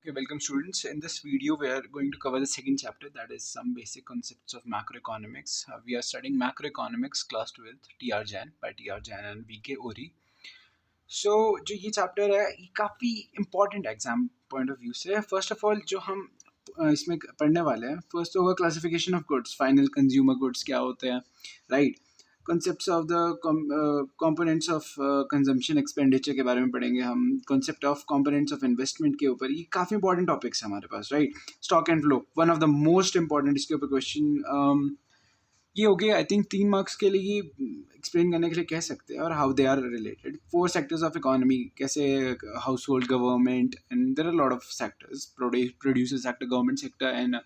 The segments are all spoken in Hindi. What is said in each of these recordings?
Okay, welcome students. In this video, we are going to cover the second chapter, that is some basic concepts of macroeconomics. We are studying macroeconomics class 12th TR Jain by TR Jain and VK Ori. So जो ये चैप्टर है ये काफ़ी important exam point of view से है. फर्स्ट ऑफ ऑल जो हम इसमें पढ़ने वाले हैं, फर्स्ट होगा classification of goods, final consumer goods क्या होते हैं, right. Concepts of the components of consumption expenditure के बारे में पढ़ेंगे हम. Concept of components of investment के ऊपर, ये काफ़ी इंपॉर्टेंट टॉपिक्स है हमारे पास, right. Stock and flow, one of the most important इसके ऊपर क्वेश्चन ये हो गया. आई थिंक 3 मार्क्स के लिए एक्सप्लेन करने के लिए कह सकते हैं. और how they are related, 4 sectors of economy, कैसे household, government, and there are lot of sectors, producer sector, government sector, and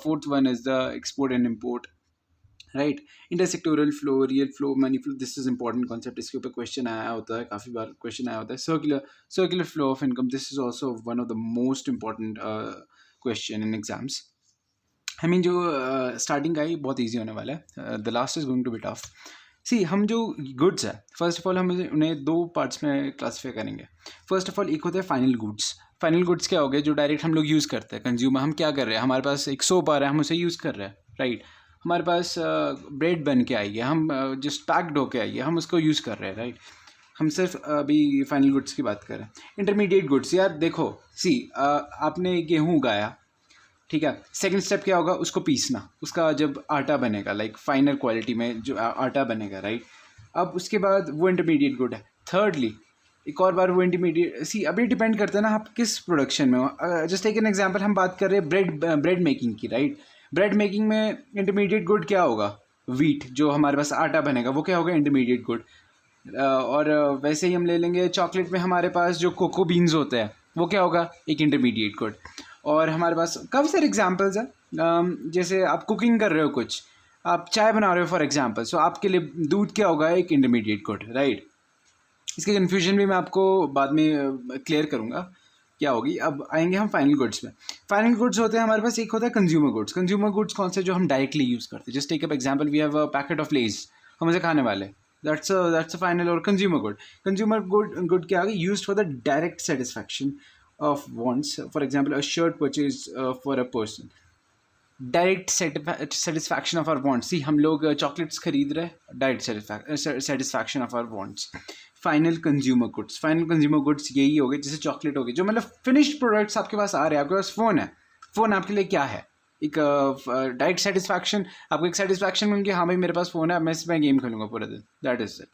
fourth one is the export and import, right. Intersectoral flow, real flow, money flow, this is important concept. इसके ऊपर क्वेश्चन आया होता है, काफ़ी बार क्वेश्चन आया होता है. Circular flow of income, this is also one of the most important question in exams. I mean जो स्टार्टिंग का ही बहुत ईजी होने वाला है, the last is going to be tough. See हम जो गुड्स है, फर्स्ट ऑफ ऑल हम उन्हें 2 पार्ट्स में क्लासीफाई करेंगे. फर्स्ट ऑफ ऑल एक होता है फाइनल गुड्स. फाइनल गुड्स क्या हो गए, जो डायरेक्ट हम लोग यूज़ करते हैं, कंज्यूमर. हम क्या कर रहे हैं, हमारे पास एक सोप आ रहा है, हम उसे यूज़ कर रहे हैं, राइट. हमारे पास ब्रेड बन के आई है, हम जस्ट पैक्ड होके आई है, हम उसको यूज़ कर रहे हैं, राइट. हम सिर्फ अभी फाइनल गुड्स की बात कर रहे हैं. इंटरमीडिएट गुड्स, यार देखो, सी आपने गेहूँ उगाया, ठीक है. सेकंड स्टेप क्या होगा, उसको पीसना, उसका जब आटा बनेगा, लाइक फाइनल क्वालिटी में जो आटा बनेगा, राइट. अब उसके बाद वो इंटरमीडिएट गुड है. थर्डली एक और बार वो इंटरमीडिएट, सी अभी डिपेंड करता है ना आप किस प्रोडक्शन में हो. जस्ट टेक एन एग्जांपल, हम बात कर रहे हैं ब्रेड मेकिंग की, राइट. ब्रेड मेकिंग में इंटरमीडिएट गुड क्या होगा, वीट, जो हमारे पास आटा बनेगा वो क्या होगा, इंटरमीडिएट गुड. और वैसे ही हम ले लेंगे चॉकलेट में, हमारे पास जो कोको बीन्स होते हैं वो क्या होगा, एक इंटरमीडिएट गुड. और हमारे पास काफ़ी सारे एग्जांपल्स हैं. जैसे आप कुकिंग कर रहे हो, कुछ आप चाय बना रहे हो फॉर एग्जांपल, सो आपके लिए दूध क्या होगा, एक इंटरमीडिएट गुड, राइट. इसके कन्फ्यूजन भी मैं आपको बाद में क्लियर करूँगा क्या होगी. अब आएंगे हम फाइनल गुड्स में. फाइनल गुड्स होते हैं हमारे पास, एक होता है कंज्यूमर गुड्स. कंज्यूमर गुड्स कौन से, जो हम डायरेक्टली यूज़ करते हैं. Just take up example, we have a packet of Lay's, हम उसे खाने वाले, that's a final or consumer good. Consumer good क्या आगे, used for the direct satisfaction of wants. For example, a shirt purchased for a person, direct satisfaction of our wants. See हम लोग चॉकलेट्स खरीद रहे हैं, direct satisfaction of our wants. Final consumer goods, final consumer goods यही हो गए, जैसे चॉकलेट हो गई, जो मतलब फिनिश्ड प्रोडक्ट्स आपके पास आ रहे हैं. आपके पास फ़ोन है, फ़ोन आपके लिए क्या है, एक डायरेक्ट सेटिस्फैक्शन. आपको एक सेटिस्फैक्शन मिल गया, हाँ भाई मेरे पास फ़ोन है, मैं इसमें गेम खेलूँगा पूरे दिन, दैट इज़ इट.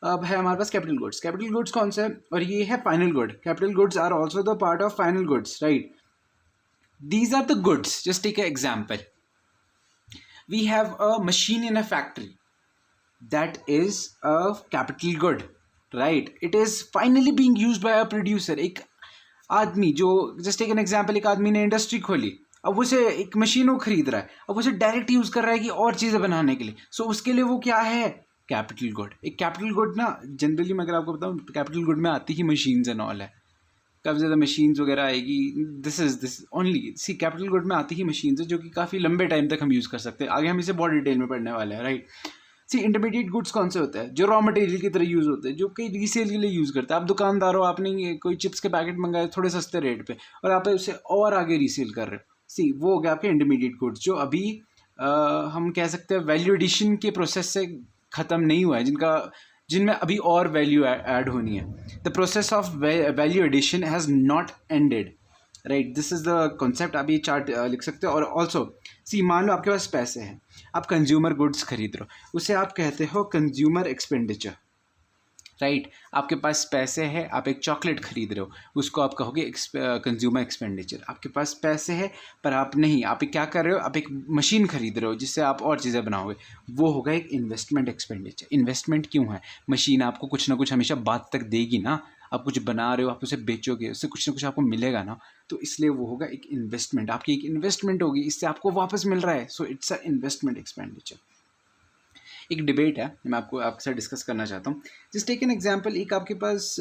अब है हमारे पास कैपिटल गुड्स. कैपिटल गुड्स कौन से, और ये है final good. Capital goods are also the part of final goods, right. These are the goods. Just take an example. We have a machine in a factory. That is a capital good, right? It is finally being used by a producer. एक आदमी जो, just take an example, एक आदमी ने इंडस्ट्री खोली, अब उसे एक मशीन वो खरीद रहा है, अब उसे डायरेक्ट यूज़ कर रहा है कि और चीज़ें बनाने के लिए. सो उसके लिए वो क्या है, कैपिटल गुड. एक कैपिटल गुड ना, जनरली मैं अगर आपको बताऊँ, कैपिटल गुड में आती ही मशीन्स एंड ऑल है, काफ़ी ज़्यादा मशीन्स वगैरह आएगी. This only, see capital good में आती ही मशीन्स है, जो कि काफ़ी लंबे टाइम तक हम यूज़ कर सकते हैं. आगे हम इसे बहुत डिटेल में पढ़ने वाले हैं, राइट. सी इंटरमीडिएट गुड्स कौन से होते हैं, जो रॉ मटेरियल की तरह यूज़ होते हैं, जो कई रीसेल के लिए यूज़ करते हैं. आप दुकानदार हो, आपने कोई चिप्स के पैकेट मंगाए थोड़े सस्ते रेट पे, और आप उसे और आगे रीसेल कर रहे हो. सी वो हो गया आपके इंटरमीडिएट गुड्स, जो अभी हम कह सकते हैं वैल्यू एडिशन के प्रोसेस से ख़त्म नहीं हुआ है, जिनमें अभी और वैल्यू ऐड होनी है. The process of value addition has not ended, right. This is the concept. आप ये चार्ट लिख सकते हो. और ऑल्सो सी मान लो आपके पास पैसे हैं, आप कंज्यूमर गुड्स खरीद रहे हो, उसे आप कहते हो कंज्यूमर एक्सपेंडिचर, राइट. आपके पास पैसे हैं, आप एक चॉकलेट खरीद रहे हो, उसको आप कहोगे कंज्यूमर एक्सपेंडिचर. आपके पास पैसे है पर आप नहीं, आप एक क्या कर रहे हो, आप एक मशीन खरीद रहे हो जिससे आप और चीज़ें बनाओगे, वो होगा एक इन्वेस्टमेंट एक्सपेंडिचर. इन्वेस्टमेंट क्यों है, मशीन आपको कुछ ना कुछ हमेशा बाद तक देगी ना. आप कुछ बना रहे हो, आप उसे बेचोगे, उससे कुछ ना कुछ आपको मिलेगा ना, तो इसलिए वो होगा एक इन्वेस्टमेंट. आपकी एक इन्वेस्टमेंट होगी, इससे आपको वापस मिल रहा है, so it's a investment expenditure. एक डिबेट है, मैं आपके साथ डिस्कस करना चाहता हूँ. जस्ट टेक एन एग्जांपल, एक आपके पास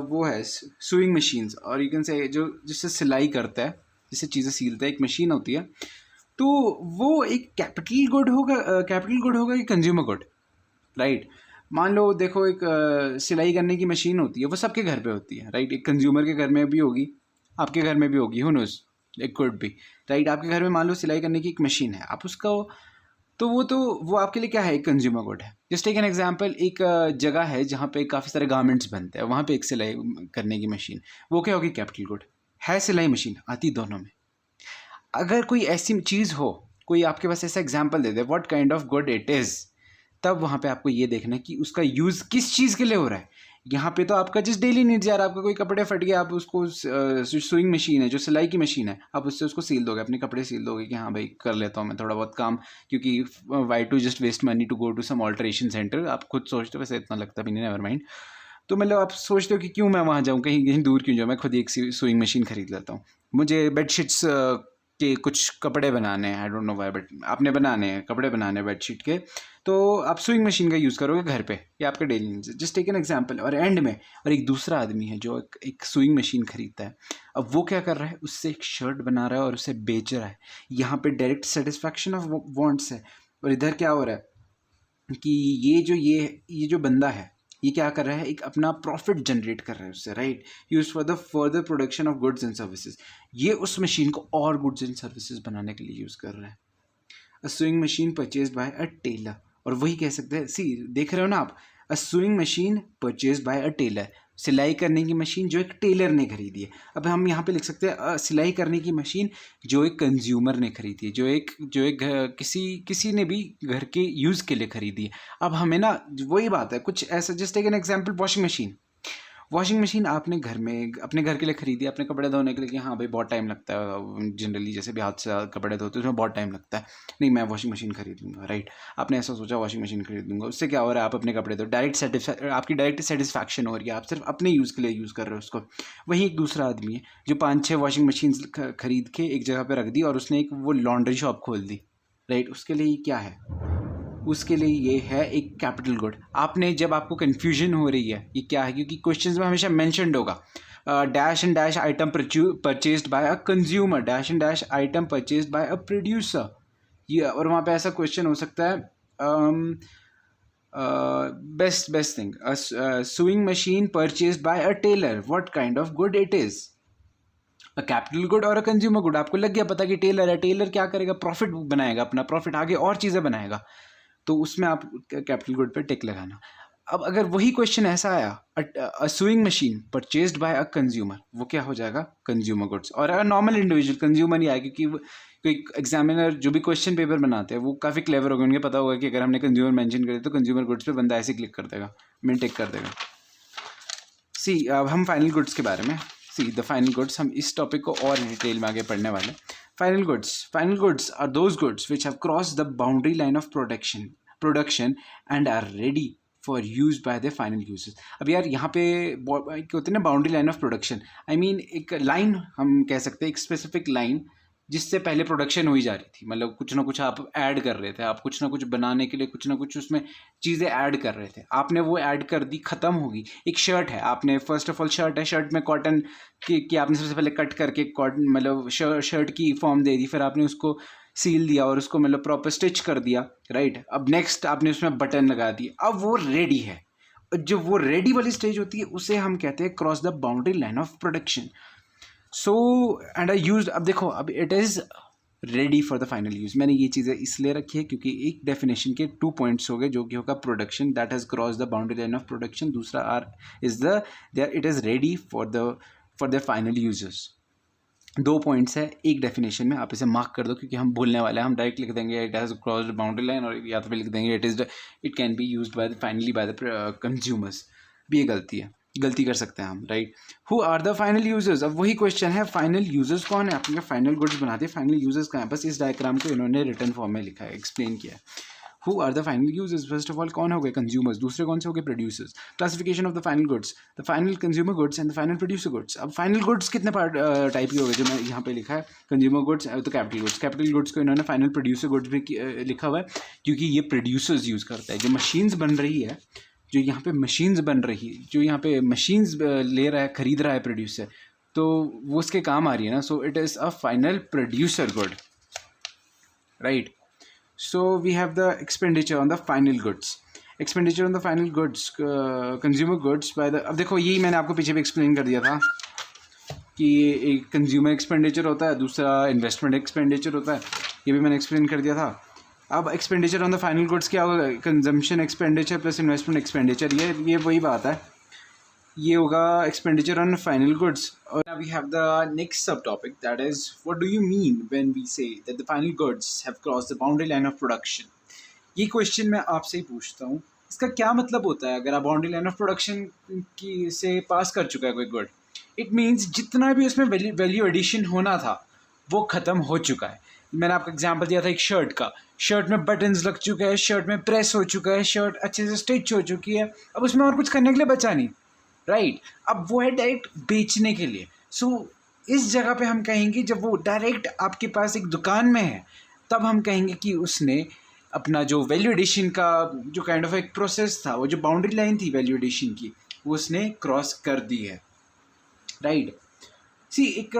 वो है सुइंग मशीन्स, और यू कैन से जो जिससे सिलाई करता है, जिससे चीज़ें सीलता है, एक मशीन होती है. तो वो एक कैपिटल गुड होगा कि कंज्यूमर गुड, राइट. मान लो देखो, एक सिलाई करने की मशीन होती है, वो सबके घर पे होती है, राइट. एक कंज्यूमर के घर में भी होगी, आपके घर में भी होगी, who knows, it could be, right. आपके घर में मान लो सिलाई करने की एक मशीन है, आप उसका तो वो आपके लिए क्या है, एक कंज्यूमर गुड है। जस्ट टेक एन एग्जांपल, एक जगह है जहाँ पे काफ़ी सारे गारमेंट्स बनते हैं, वहाँ पे एक सिलाई करने की मशीन, वो क्या होगी, कैपिटल गुड है। सिलाई मशीन आती दोनों में। अगर कोई ऐसी चीज़ हो, कोई आपके पास ऐसा example they they what kind of good it is, तब वहाँ पे आपको ये देखना है कि उसका यूज़ किस चीज़ के लिए हो रहा है। यहाँ पे तो आपका जस्ट डेली नीड्स यार, आपका कोई कपड़े फट गया, आप उसको सुइंग मशीन है, जो सिलाई की मशीन है, आप उससे उसको सील दोगे, अपने कपड़े सील दोगे कि हाँ भाई कर लेता हूँ मैं थोड़ा बहुत काम, क्योंकि why to just waste money to go to some alteration centre. आप खुद सोचते हो, वैसे इतना लगता भी नहीं, नेवर माइंड। तो मतलब आप सोचते हो कि क्यों मैं वहाँ जाऊँ, कहीं कहीं दूर क्यों जाऊँ, मैं खुद ही एक सुइंग मशीन खरीद लेता हूँ। मुझे बेडशीट्स के कुछ कपड़े बनाने हैं, I don't know why, but आपने बनाने हैं, कपड़े बनाने हैं बेडशीट के, तो आप सुइंग मशीन का यूज़ करोगे घर पे, ये आपके daily needs. Just take an example. और एंड में और एक दूसरा आदमी है जो एक सुइंग मशीन खरीदता है, अब वो क्या कर रहा है, उससे एक शर्ट बना रहा है और उसे बेच रहा है। यहाँ पे डायरेक्ट सेटिस्फैक्शन ऑफ वांट्स है। और इधर क्या हो रहा है कि ये जो बंदा है, ये क्या कर रहा है, एक अपना प्रॉफिट जनरेट कर रहा है उससे, right, use for the further production of goods and services. ये उस मशीन को और गुड्स एंड सर्विसेज बनाने के लिए यूज़ कर रहा है। A sewing machine purchased by a tailor, और वही कह सकते हैं, सी देख रहे हो ना आप, a sewing machine purchased by a tailor, सिलाई करने की मशीन जो एक टेलर ने खरीदी है। अब हम यहाँ पे लिख सकते हैं सिलाई करने की मशीन जो एक कंज्यूमर ने खरीदी है, जो एक किसी ने भी घर के यूज़ के लिए खरीदी है। अब हमें ना वही बात है, कुछ ऐसा, just take an example, washing machine आपने घर में अपने घर के लिए खरीदी, अपने कपड़े धोने के लिए, कि हाँ भाई बहुत टाइम लगता है जनरली, जैसे भी हाथ से कपड़े धोते हैं उसमें बहुत टाइम लगता है, नहीं मैं वॉशिंग मशीन खरीद लूँगा, राइट। आपने ऐसा सोचा वॉशिंग मशीन खरीद लूँगा, उससे क्या हो रहा है, आप अपने कपड़े धो, आपकी डायरेक्ट सेटिस्फैक्शन हो रही है, आप सिर्फ अपने यूज़ के लिए यूज़ कर रहे हो उसको। वहीं एक दूसरा आदमी है जो 5-6 वॉशिंग मशीन खरीद के एक जगह पर रख दी और उसने एक वो लॉन्ड्री शॉप खोल दी, राइट। उसके लिए क्या है, उसके लिए ये है एक कैपिटल गुड। आपने जब आपको कन्फ्यूजन हो रही है ये क्या है, क्योंकि क्वेश्चंस में हमेशा मेंशन्ड होगा dash and dash item purchased by a consumer, dash and dash item purchased by a producer, ये, और वहाँ पे ऐसा क्वेश्चन हो सकता है, best thing, sewing machine purchased by a Taylor, what kind of good it is, a capital good और अ कंज्यूमर गुड। आपको लग गया पता कि टेलर है, टेलर क्या करेगा, प्रॉफिट बनाएगा, अपना प्रॉफिट आगे और चीज़ें बनाएगा, तो उसमें आप कैपिटल गुड पे टिक लगाना। अब अगर वही क्वेश्चन ऐसा आया, a sewing machine purchased by a consumer, वो क्या हो जाएगा, कंज्यूमर गुड्स। और अगर नॉर्मल इंडिविजुअल, कंज्यूमर नहीं आएगा, क्योंकि कोई एग्जामिनर जो भी क्वेश्चन पेपर बनाते हैं वो काफ़ी क्लेवर होगा, उन्हें पता होगा कि अगर हमने कंज्यूमर मेंशन करे तो कंज्यूमर गुड्स पे बंदा ऐसे क्लिक कर देगा, मैं टिक कर देगा। सी अब हम फाइनल गुड्स के बारे में, सी द फाइनल गुड्स, हम इस टॉपिक को और डिटेल में आगे पढ़ने वाले हैं। Final goods are those goods which have cross the boundary line of production and are ready for use by the final users. अब यार यहाँ पे होते हैं ना boundary line of production, I mean एक लाइन हम कह सकते हैं, एक स्पेसिफिक लाइन जिससे पहले प्रोडक्शन हो ही जा रही थी, मतलब कुछ ना कुछ आप ऐड कर रहे थे, आप कुछ ना कुछ बनाने के लिए कुछ ना कुछ उसमें चीज़ें ऐड कर रहे थे, आपने वो ऐड कर दी, ख़त्म होगी। एक शर्ट है, आपने फर्स्ट ऑफ ऑल शर्ट है, शर्ट में कॉटन की आपने सबसे पहले कट करके कॉटन मतलब शर्ट की फॉर्म दे दी, फिर आपने उसको सील दिया और उसको मतलब प्रॉपर स्टिच कर दिया, राइट। अब नेक्स्ट आपने उसमें बटन लगा दिए, अब वो रेडी है। जो वो रेडी वाली स्टेज होती है उसे हम कहते हैं cross the boundary line of production. So and I use, अब देखो, अब it is ready for the final use. मैंने ये चीज़ें इसलिए रखी है क्योंकि एक डेफिनेशन के 2 पॉइंट्स हो गए, जो कि होगा production that has cross the boundary line of production, दूसरा are is the it is ready for the final users. 2 points है एक डेफिनेशन में, आप इसे मार्क कर दो क्योंकि हम भूलने वाले हैं। हम डायरेक्ट लिख देंगे it has crossed boundary line, और या तो फिर लिख देंगे it can be used by finally by the consumers, भी ये गलती कर सकते हैं हम, right. Who are the final users, अब वही क्वेश्चन है, फाइनल यूजर्स कौन है, आपने फाइनल गुड्स बनाते हैं, फाइनल यूजर्स कहाँ है, बस इस डायग्राम को इन्होंने रिटर्न फॉर्म में लिखा है, एक्सप्लेन किया है। Who are the final users, first of all कौन हो गए, कंज्यूमर्स, दूसरे कौन से हो गए, producers. Classification of the final goods, the final consumer goods and the final producer goods. अब फाइनल गुड्स कितने टाइप के हो गए, जो मैं यहाँ पे लिखा है, कंज्यूमर गुड्स तो कैपिटल गुड्स को इन्होंने फाइनल प्रोड्यूसर गुड्स भी लिखा हुआ है, क्योंकि ये प्रोड्यूसर्स यूज़ करता है। जो मशीन्स बन रही है, जो यहाँ पे मशीन्स बन रही है, जो यहाँ पे मशीन्स ले रहा है, खरीद रहा है प्रोड्यूसर, तो वो उसके काम आ रही है ना, so it is a final producer good, right. So we have the expenditure on the final goods, consumer goods by the, अब देखो यही मैंने आपको पीछे भी एक्सप्लेन कर दिया था, कि एक कंज्यूमर एक्सपेंडिचर होता है, दूसरा इन्वेस्टमेंट एक्सपेंडिचर होता है, ये भी मैंने एक्सप्लेन कर दिया था। अब expenditure on the final goods क्या होगा, consumption expenditure plus investment expenditure, ये वही बात है, ये होगा एक्सपेंडिचर ऑन फाइनल गुड्स। और we have the next sub topic that is what do you mean when we say that the final goods have crossed the boundary line of production. ये क्वेश्चन मैं आपसे ही पूछता हूँ, इसका क्या मतलब होता है अगर आप बाउंड्री लाइन ऑफ प्रोडक्शन की से पास कर चुका है कोई गुड। इट मीन्स जितना भी उसमें वैल्यू एडिशन होना था वो ख़त्म हो चुका है। मैंने आपको एग्जांपल दिया था एक शर्ट का, शर्ट में बटन्स लग चुके हैं, शर्ट में प्रेस हो चुका है, शर्ट अच्छे से स्टिच हो चुकी है, अब उसमें और कुछ करने के लिए बचा नहीं, राइट। अब वो है डायरेक्ट बेचने के लिए। सो इस जगह पे हम कहेंगे जब वो डायरेक्ट आपके पास एक दुकान में है तब हम कहेंगे कि उसने अपना जो वैल्यू एडिशन का जो काइंड ऑफ एक प्रोसेस था, वो जो बाउंड्री लाइन थी वैल्यू एडिशन की, वो उसने क्रॉस कर दी है, राइट। सी एक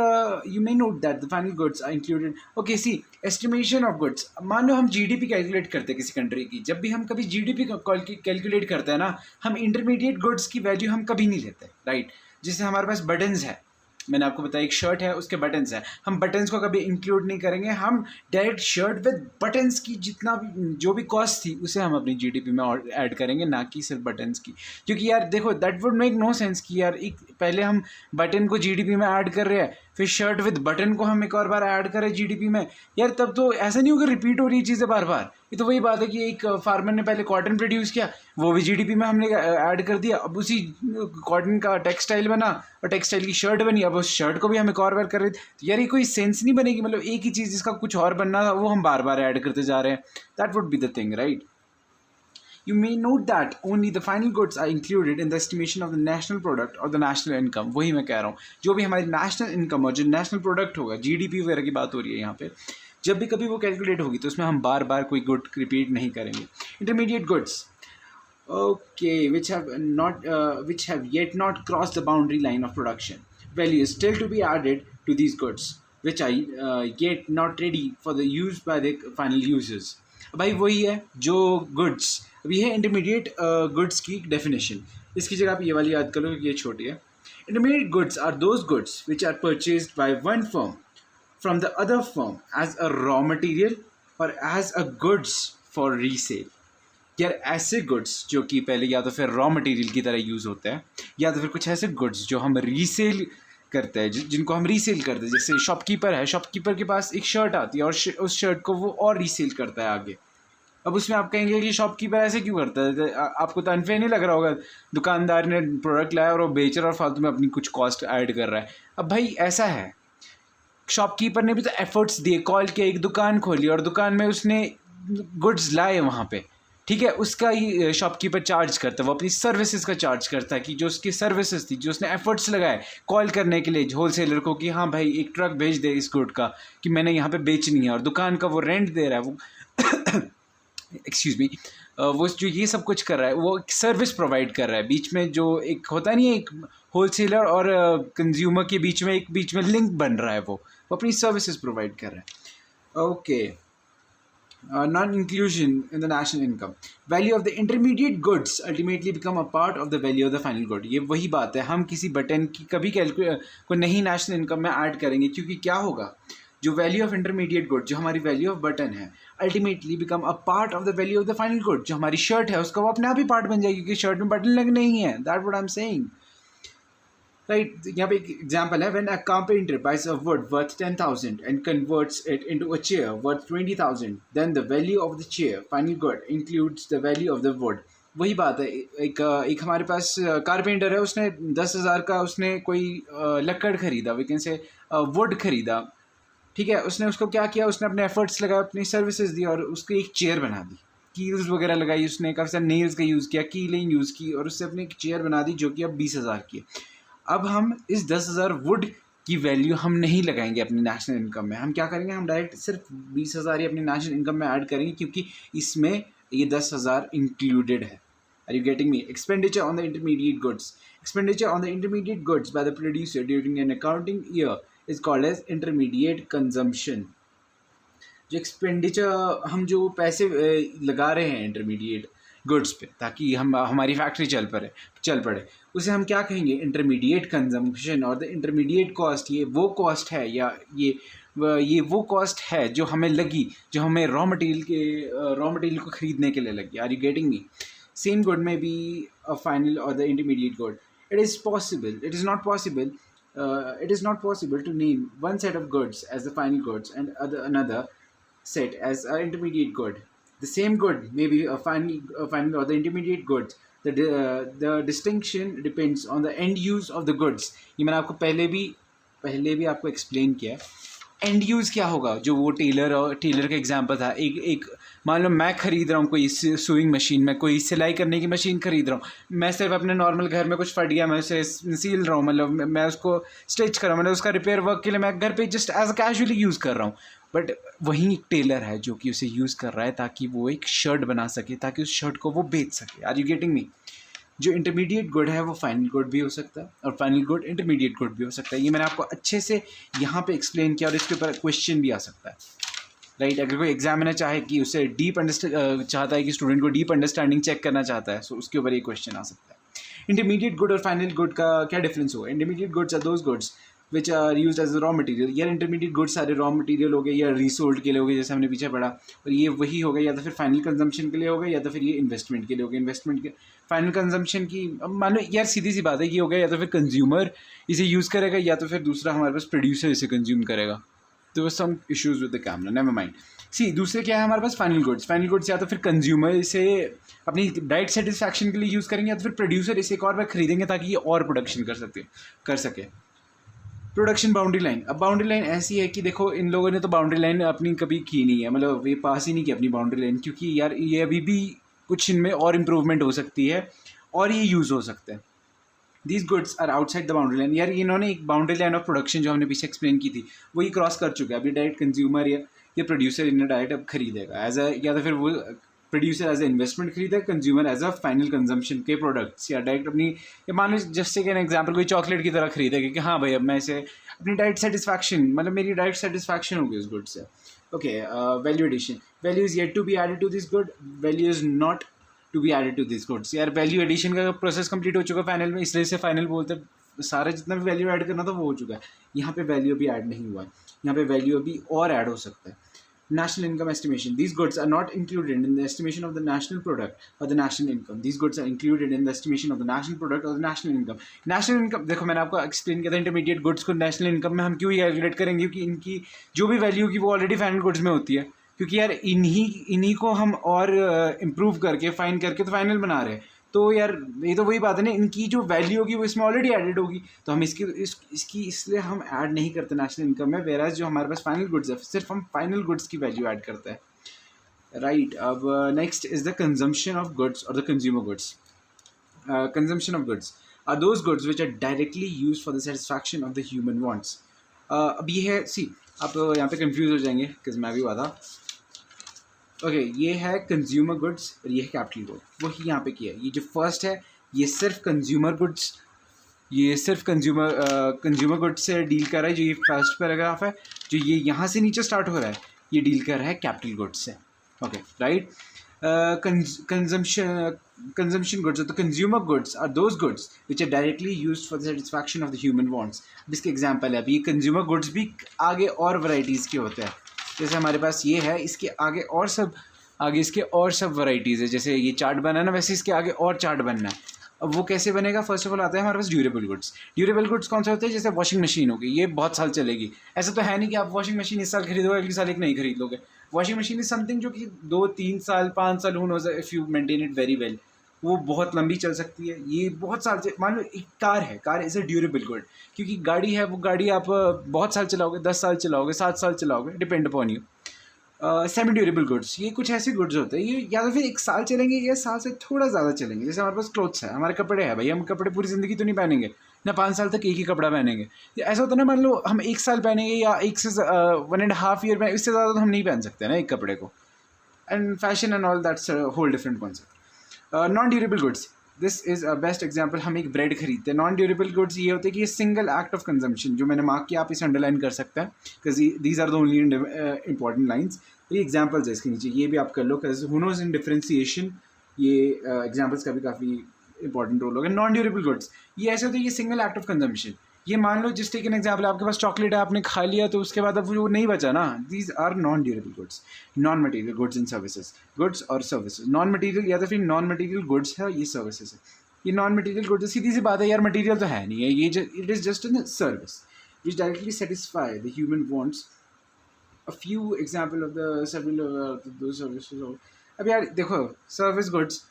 you may note that the final goods are included. Okay, see estimation of goods, मान लो हम जीडीपी कैलकुलेट करते हैं किसी कंट्री की, जब भी हम कभी जीडीपी कैलकुलेट करते हैं ना, हम इंटरमीडिएट गुड्स की वैल्यू हम कभी नहीं लेते, राइट। जैसे हमारे पास बटन्स है, मैंने आपको बताया एक शर्ट है उसके बटन्स है, हम बटन्स को कभी इंक्लूड नहीं करेंगे, हम डायरेक्ट शर्ट विद बटन्स की जितना भी जो भी कॉस्ट थी उसे हम अपनी जीडीपी में और ऐड करेंगे, ना कि सिर्फ बटन्स की। क्योंकि यार देखो that would make no sense कि यार एक पहले हम बटन को जीडीपी में ऐड कर रहे हैं, फिर शर्ट विद बटन को हम एक और बार ऐड करें जीडीपी में, यार तब तो ऐसा नहीं होगा रिपीट हो रही चीज़ें बार बार। ये तो वही बात है कि एक फार्मर ने पहले कॉटन प्रोड्यूस किया, वो भी जीडीपी में हमने ऐड कर दिया, अब उसी कॉटन का टेक्सटाइल बना और टेक्सटाइल की शर्ट बनी, अब उस शर्ट को भी हम एक और बार कर रहे थे, तो यार ये कोई सेंस नहीं बनेगी। मतलब एक ही चीज़ जिसका कुछ और बनना था वो हम बार बार ऐड करते जा रहे हैं, that would be the thing, right. You may note that only the final goods are included in the estimation of the national product or the national income। वही मैं कह रहा हूँ, जो भी हमारी नेशनल इनकम और जो नेशनल प्रोडक्ट होगा, जीडीपी वगैरह की बात हो रही है यहाँ पे, जब भी कभी वो कैलकुलेट होगी तो उसमें हम बार बार कोई गुड रिपीट नहीं करेंगे। Intermediate goods, okay, which have yet not crossed the boundary line of production, value is still to be added to these goods which are yet not ready for the use by the final users। भाई वही है जो गुड्स, अभी है इंटरमीडिएट गुड्स की डेफिनेशन, इसकी जगह आप ये वाली याद करो क्योंकि ये छोटी है। Intermediate goods are those goods which are purchased by one firm from the other firm as a raw material or as a goods for resale. यार ऐसे गुड्स जो कि पहले या तो फिर रॉ मटेरियल की तरह यूज़ होते हैं, या तो फिर कुछ ऐसे गुड्स जो हम रीसेल करते हैं, जिनको हम रीसेल करते हैं। जैसे शॉपकीपर है, शॉपकीपर के पास एक शर्ट आती है और उस शर्ट को वो और रीसेल करता है आगे। अब उसमें आप कहेंगे कि शॉपकीपर ऐसे क्यों करता है, आपको तो अनफेयर नहीं लग रहा होगा, दुकानदार ने प्रोडक्ट लाया और वो बेच रहा है और फालतू में अपनी कुछ कॉस्ट ऐड कर रहा है। अब भाई ऐसा है, शॉपकीपर ने भी तो एफर्ट्स दिए, कॉल किया, एक दुकान खोली और दुकान में उसने गुड्स लाए वहाँ पे, ठीक है, उसका ही शॉपकीपर चार्ज करता है, वो अपनी सर्विसेज का चार्ज करता है कि जो उसकी सर्विसेज थी, जो उसने एफर्ट्स लगाए कॉल करने के लिए होलसेलर को कि हाँ भाई एक ट्रक भेज दे इस गुड का कि मैंने यहाँ पे बेचनी है, और दुकान का वो रेंट दे रहा है, वो एक्सक्यूज़ मी, वो जो ये सब कुछ कर रहा है वो एक सर्विस प्रोवाइड कर रहा है। बीच में जो एक होता नहीं है, एक होलसेलर और कंज्यूमर के बीच में लिंक बन रहा है, वो अपनी सर्विसेज प्रोवाइड कर रहा है। Okay, non inclusion in the national income, value of the intermediate goods ultimately become a part of the value of the final good। ये वही बात है, हम किसी बटन की कभी को नहीं नेशनल इनकम में ऐड करेंगे, क्योंकि क्या होगा, जो वैल्यू ऑफ इंटरमीडिएट गुड, जो हमारी वैल्यू ऑफ बटन है, ultimately become a part of the value of the final good. जो हमारी शर्ट है उसका वो अपने आप ही पार्ट बन जाएगी, क्योंकि शर्ट में बटन लगने ही है, that what I am saying, right. यहाँ पे एक एग्जाम्पल है, when a carpenter buys a wood worth 10,000 and converts it into a chair worth 20,000, then the value of the chair final good includes the value of the wood. वही बात है, एक हमारे पास कारपेंटर है, उसने 10,000 का उसने कोई लकड़ खरीदा, वी कैन से वुड खरीदा, ठीक है, उसने उसको क्या किया, उसने अपने एफर्ट्स लगाए, अपनी सर्विसेज दी और उसकी एक चेयर बना दी, कील्स वगैरह लगाई, उसने काफ़ी सारे नेल्स का यूज़ किया, कीलें यूज़ की और उससे अपनी एक चेयर बना दी जो कि अब 20,000 की है। अब हम इस 10,000 वुड की वैल्यू हम नहीं लगाएंगे अपनी नेशनल इनकम में, हम क्या करेंगे, हम डायरेक्ट सिर्फ 20,000 ही अपनी नेशनल इनकम में ऐड करेंगे, क्योंकि इसमें ये 10,000 इंक्लूडेड है। Are you getting me? Expenditure on the intermediate goods, expenditure on the intermediate goods by the producer during an accounting year is called as intermediate consumption. जो एक्सपेंडिचर, हम जो पैसे लगा रहे हैं इंटरमीडिएट गुड्स पे, ताकि हम हमारी फैक्ट्री चल पड़े। उसे हम क्या कहेंगे, इंटरमीडिएट कंजम्पशन और द इंटरमीडिएट कॉस्ट। ये वो कॉस्ट है या ये वो कॉस्ट है जो हमें लगी, जो हमें रॉ मटेरियल को ख़रीदने के लिए लगी। Are you getting me? Same good में बी अ फाइनल और the intermediate good. It is possible, it is not possible, it is not possible to name one set of goods as the final goods and another set as an intermediate good. The same good may be a final or the intermediate goods. The distinction depends on the end use of the goods. ये मैंने आपको पहले भी आपको एक्सप्लेन किया है। एंड यूज़ क्या होगा, जो वो टेलर का एग्जांपल था। एक मान लो मैं ख़रीद रहा हूँ कोई सुइंग मशीन, मैं कोई सिलाई करने की मशीन ख़रीद रहा हूँ। मैं सिर्फ अपने नॉर्मल घर में कुछ फट गया, मैं उसे सील रहा हूँ, मतलब मैं उसको स्टिच कर रहा हूँ, मतलब उसका रिपेयर वर्क के लिए मैं घर पे just as a casually use कर रहा हूँ। बट वहीं एक टेलर है जो कि उसे यूज़ कर रहा है ताकि वो एक शर्ट बना सके, ताकि उस शर्ट को वो बेच सके। Are you getting me? जो इंटरमीडिएट गुड है वो फाइनल गुड भी हो सकता है और फाइनल गुड इंटरमीडिएट गुड भी हो सकता है। ये मैंने आपको अच्छे से यहाँ पे एक्सप्लेन किया और इसके ऊपर क्वेश्चन भी आ सकता है, राइट? अगर कोई एग्जामिनर चाहे कि उसे चाहता है कि स्टूडेंट को डीप अंडरस्टैंडिंग चेक करना चाहता है, सो उसके ऊपर ये क्वेश्चन आ सकता है। इंटरमीडिएट गुड और फाइनल गुड का क्या डिफरेंस होगा? Intermediate goods are those goods which are use as a raw material. या इंटरमीडिएट गुड्स सारे रॉ मटेरियल हो गए या रीसोल्ड के लिए हो गए, जैसे हमने पीछे पढ़ा। और ये वही हो गया, या तो फिर फाइनल कंजम्पशन के लिए हो गया या तो फिर ये इन्वेस्टमेंट के लिए हो गया। इन्वेस्टमेंट के फाइनल कंजम्पशन की मान लो यार सीधी सी बात है, ये हो गया या तो फिर कंज्यूमर इसे यूज़ करेगा या तो फिर दूसरा हमारे पास प्रोड्यूसर इसे कंज्यूम करेगा। तो some issues with the camera, never mind. See दूसरे क्या है हमारे पास? फाइनल गुड्स या तो फिर कंज्यूमर इसे अपनी डाइट सेटिस्फैक्शन के लिए यूज़ करेंगे या तो फिर प्रोड्यूसर इसे एक और बार खरीदेंगे ताकि ये और प्रोडक्शन कर सके। Production boundary line. अब बाउंड्री लाइन ऐसी है कि देखो इन लोगों ने तो बाउंड्री लाइन अपनी कभी की नहीं है, मतलब ये पास ही नहीं की अपनी बाउंड्री लाइन, क्योंकि यार ये अभी भी कुछ इनमें और इम्प्रूवमेंट हो सकती है और ये यूज़ हो सकता है। These goods are outside the boundary line. यार इन्होंने एक बाउंड्री लाइन ऑफ प्रोडक्शन जो हमने पीछे एक्सप्लेन की थी वो ये क्रॉस कर चुका है। अभी डायरेक्ट कंज्यूमर या प्रोड्यूसर इन्हें डायरेक्ट अब खरीदेगा एज अ, या तो फिर वो प्रोड्यूसर एज ए इन्वेस्टमेंट खरीदेगा, consumer as a final consumption के प्रोडक्ट्स, या डायरेक्ट अपनी, या मान लो जस्ट एक एग्जाम्पल कोई चॉकलेट की तरह खरीदेगा कि हाँ भाई अब मैं इसे अपनी डाइट सेटिस्फैक्शन, मतलब मेरी डाइट सेटिस्फैक्शन होगी उस गुड से। Okay, value addition. Value is yet to be added to this good, value is not to be added to this goods. यार वैल्यू एडिशन का प्रोसेस कंप्लीट हो चुका है फाइनल में, इसलिए से फाइनल बोलते हैं। सारा जितना भी वैल्यू ऐड करना था वो हो चुका है। यहाँ पे वैल्यू अभी ऐड नहीं हुआ है, यहाँ पे वैल्यू अभी और ऐड हो सकता है। National income estimation. These goods are not included in the estimation of the national product or the national income. These goods are included in the estimation of the national product or the national income. National income, देखो मैंने आपको एक्सप्लेन किया था इंटरमीडिएट गुड्स को नेशनल इनकम में हम क्यों कैलकुलेट करेंगे, क्योंकि इनकी जो भी वैल्यू की वो ऑलरेडी फाइनल गुड्स में होती है, क्योंकि यार इन्हीं को हम और इम्प्रूव करके फाइन करके तो फाइनल बना रहे हैं। तो यार ये तो वही बात है ना, इनकी जो वैल्यू होगी वो इसमें ऑलरेडी एडेड होगी, तो हम इसकी इसलिए हम ऐड नहीं करते नेशनल इनकम में। वेराज जो हमारे पास फाइनल गुड्स है सिर्फ हम फाइनल गुड्स की वैल्यू ऐड करते हैं, राइट? अब next is the consumption of goods और the consumer goods. Consumption of goods are those goods which are directly use for the satisfaction of the human wants. अब ये है, सी आप यहाँ पे कंफ्यूज हो जाएंगे बिकॉज मैं भी हुआ था। ओके, ये है कंज्यूमर गुड्स और ये है कैपिटल गुड, वही यहाँ पे किया है। ये जो फर्स्ट है ये सिर्फ कंज्यूमर गुड्स, ये सिर्फ कंज्यूमर गुड्स से डील कर रहा है। जो ये फर्स्ट पैराग्राफ है जो ये यहाँ से नीचे स्टार्ट हो रहा है ये डील कर रहा है कैपिटल गुड्स से। Okay, right? कंजम्पशन गुड्स और the consumer goods are those goods which are directly used for the satisfaction of the human wants. इसके एग्जाम्पल है, अभी ये कंज्यूमर गुड्स भी आगे और वैराइटीज़ के होते हैं। जैसे हमारे पास ये है, इसके आगे इसके और सब वैराइटीज़ है। जैसे ये चार्ट बना है ना, वैसे इसके आगे और चार्ट बनना है। अब वो कैसे बनेगा? फर्स्ट ऑफ ऑल आता है हमारे पास ड्यूरेबल गुड्स। ड्यूरेबल गुड्स कौन से होते हैं? जैसे वॉशिंग मशीन होगी, ये बहुत साल चलेगी। ऐसा तो है नहीं कि आप वॉशिंग मशीन इस साल खरीदोगे अगले साल एक नहीं खरीद लोगे। वॉशिंग मशीन इज समथिंग जो कि 2-3 साल 5 साल who knows if you maintain it very well, वो बहुत लंबी चल सकती है। ये बहुत साल से, मान लो एक car is a durable good, क्योंकि गाड़ी है, वो गाड़ी आप बहुत साल चलाओगे, 10 साल चलाओगे, 7 साल चलाओगे, depend upon you. Semi durable goods, ये कुछ ऐसे गुड्स होते हैं ये या तो फिर 1 साल चलेंगे या साल से थोड़ा ज़्यादा चलेंगे। जैसे हमारे पास क्लोथ्स है, हमारे कपड़े हैं भाई, हम कपड़े पूरी ज़िंदगी तो नहीं पहनेंगे ना, 5 साल तक एक ही कपड़ा पहनेंगे। ऐसा होता है ना, मान लो हम 1 साल पहनेंगे या 1 से 1.5 ईयर में, इससे ज़्यादा तो हम नहीं पहन सकते ना एक कपड़े को। And fashion and all that's whole different concept. Non durable goods, this is a best example. हम एक ब्रेड खरीदते हैं। नॉन ड्यूरेबल गुड्स ये होते हैं कि ये सिंगल एक्ट ऑफ कंजम्पशन, जो मैंने मार्क किया आप इसे अंडरलाइन कर सकते हैं because these are the only important lines. ये एग्जाम्पल्स है इसके नीचे, ये भी आप कर लो। हु नोज इन डिफरेंशिएशन ये एग्जाम्पल्स का भी काफ़ी इंपॉर्टेंट रोल होगा। नॉन ड्यूरेबल गुड्स, ये ऐसे होते हैं, ये सिंगल एक्ट ऑफ कंजम्पशन। ये मान लो जिस टेक एन एग्जाम्पल, आपके पास चॉकलेट है, आपने खा लिया तो उसके बाद अब वो नहीं बचा ना, these are non durable goods. Non material goods and services, goods और सर्विसेज, नॉन मटेरियल या तो फिर नॉन मटेरियल गुड्स है, ये सर्विसेज है। ये नॉन मटेरियल गुड्स, सीधी सी बात है यार, मटेरियल तो है नहीं है ये, it is just an service which directly satisfy the human wants. A few example of the several those services. अब यार देखो, सर्विस गुड्स,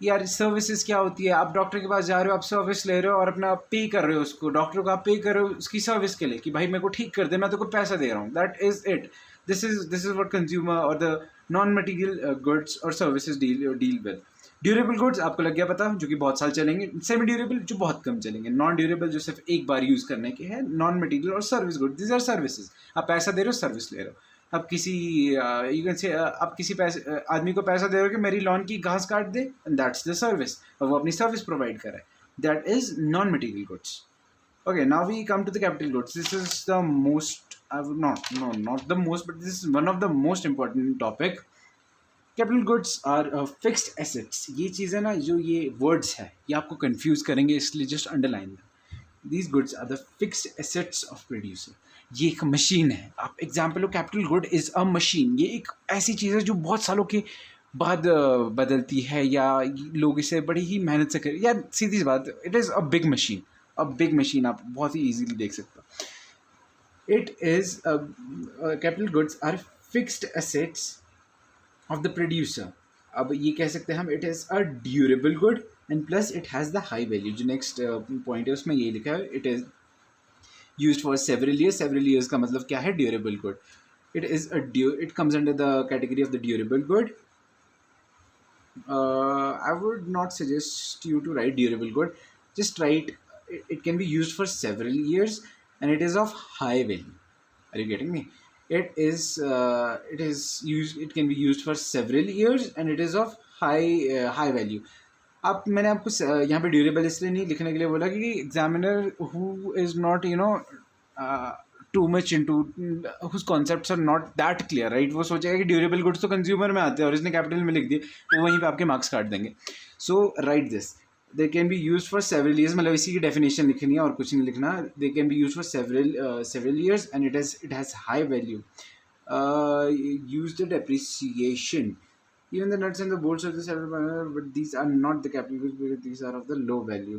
यार सर्विसेज क्या होती है? आप डॉक्टर के पास जा रहे हो, आप सर्विस ले रहे हो और अपना पे कर रहे हो उसको, डॉक्टर को आप पे कर रहे हो उसकी सर्विस के लिए कि भाई मेरे को ठीक कर दे, मैं तो को पैसा दे रहा हूँ, that is it. This is what consumer और द नॉन मटीरियल गुड्स और services deal with. Durable goods आपको लग गया पता, जो कि बहुत साल चलेंगे। सेमी ड्यूरेबल जो बहुत कम चलेंगे। नॉन ड्यूरेबल जो सिर्फ एक बार यूज़ करने के हैं। नॉन मटीरियल और service good, this are services. आप पैसा दे रहे हो, सर्विस ले रहे हो। अब किसी यू कैन से आप किसी पैसे आदमी को पैसा दे रहे हो कि मेरी लॉन की घास काट दे, एंड दैट्स द सर्विस, और वो अपनी सर्विस प्रोवाइड कर रहा है, that is non material goods. Okay, now we come to the capital goods. This is the most, I would not the most, but this is one of the most important topic. Capital goods are fixed assets. ये चीज़ें ना, जो ये वर्ड्स है ये आपको कंफ्यूज करेंगे, इसलिए just underline them. These goods are the fixed assets of producer. ये एक मशीन है। आप एग्जाम्पल हो, capital good is a machine. ये एक ऐसी चीज़ है जो बहुत सालों के बाद बदलती है, या लोग इसे बड़ी ही मेहनत से करें, या सीधी सी बात, it is a big machine. A big machine आप बहुत ही ईजीली देख सकते हो। It is capital goods are fixed assets of the producer. अब ये कह सकते हैं हम, it is a durable good and plus it has the high value. जो नेक्स्ट पॉइंट है उसमें ये लिखा है, it is used for several years. Several years का मतलब क्या है? Durable good. It is it comes under the category of the durable good. I would not suggest you to write durable good. Just write it can be used for several years and it is of high value. Are you getting me? It can be used for several years and it is of high value. आप मैंने आपको यहाँ पे ड्यूरेबल इसलिए नहीं लिखने के लिए बोला कि examiner who is not too much into whose concepts are not that clear, right, वो सोचेगा कि ड्यूरेबल गुड्स तो कंज्यूमर में आते हैं और इसने कैपिटल में लिख दिए, तो वहीं पे आपके मार्क्स काट देंगे। So write this, they can be use for several years, मतलब इसी की डेफिनेशन लिखनी है और कुछ नहीं लिखना। दे can be use for several years and it has high value. Use the depreciation even the nuts and the bolts of the several, but these are not the capital goods because these are of the low value.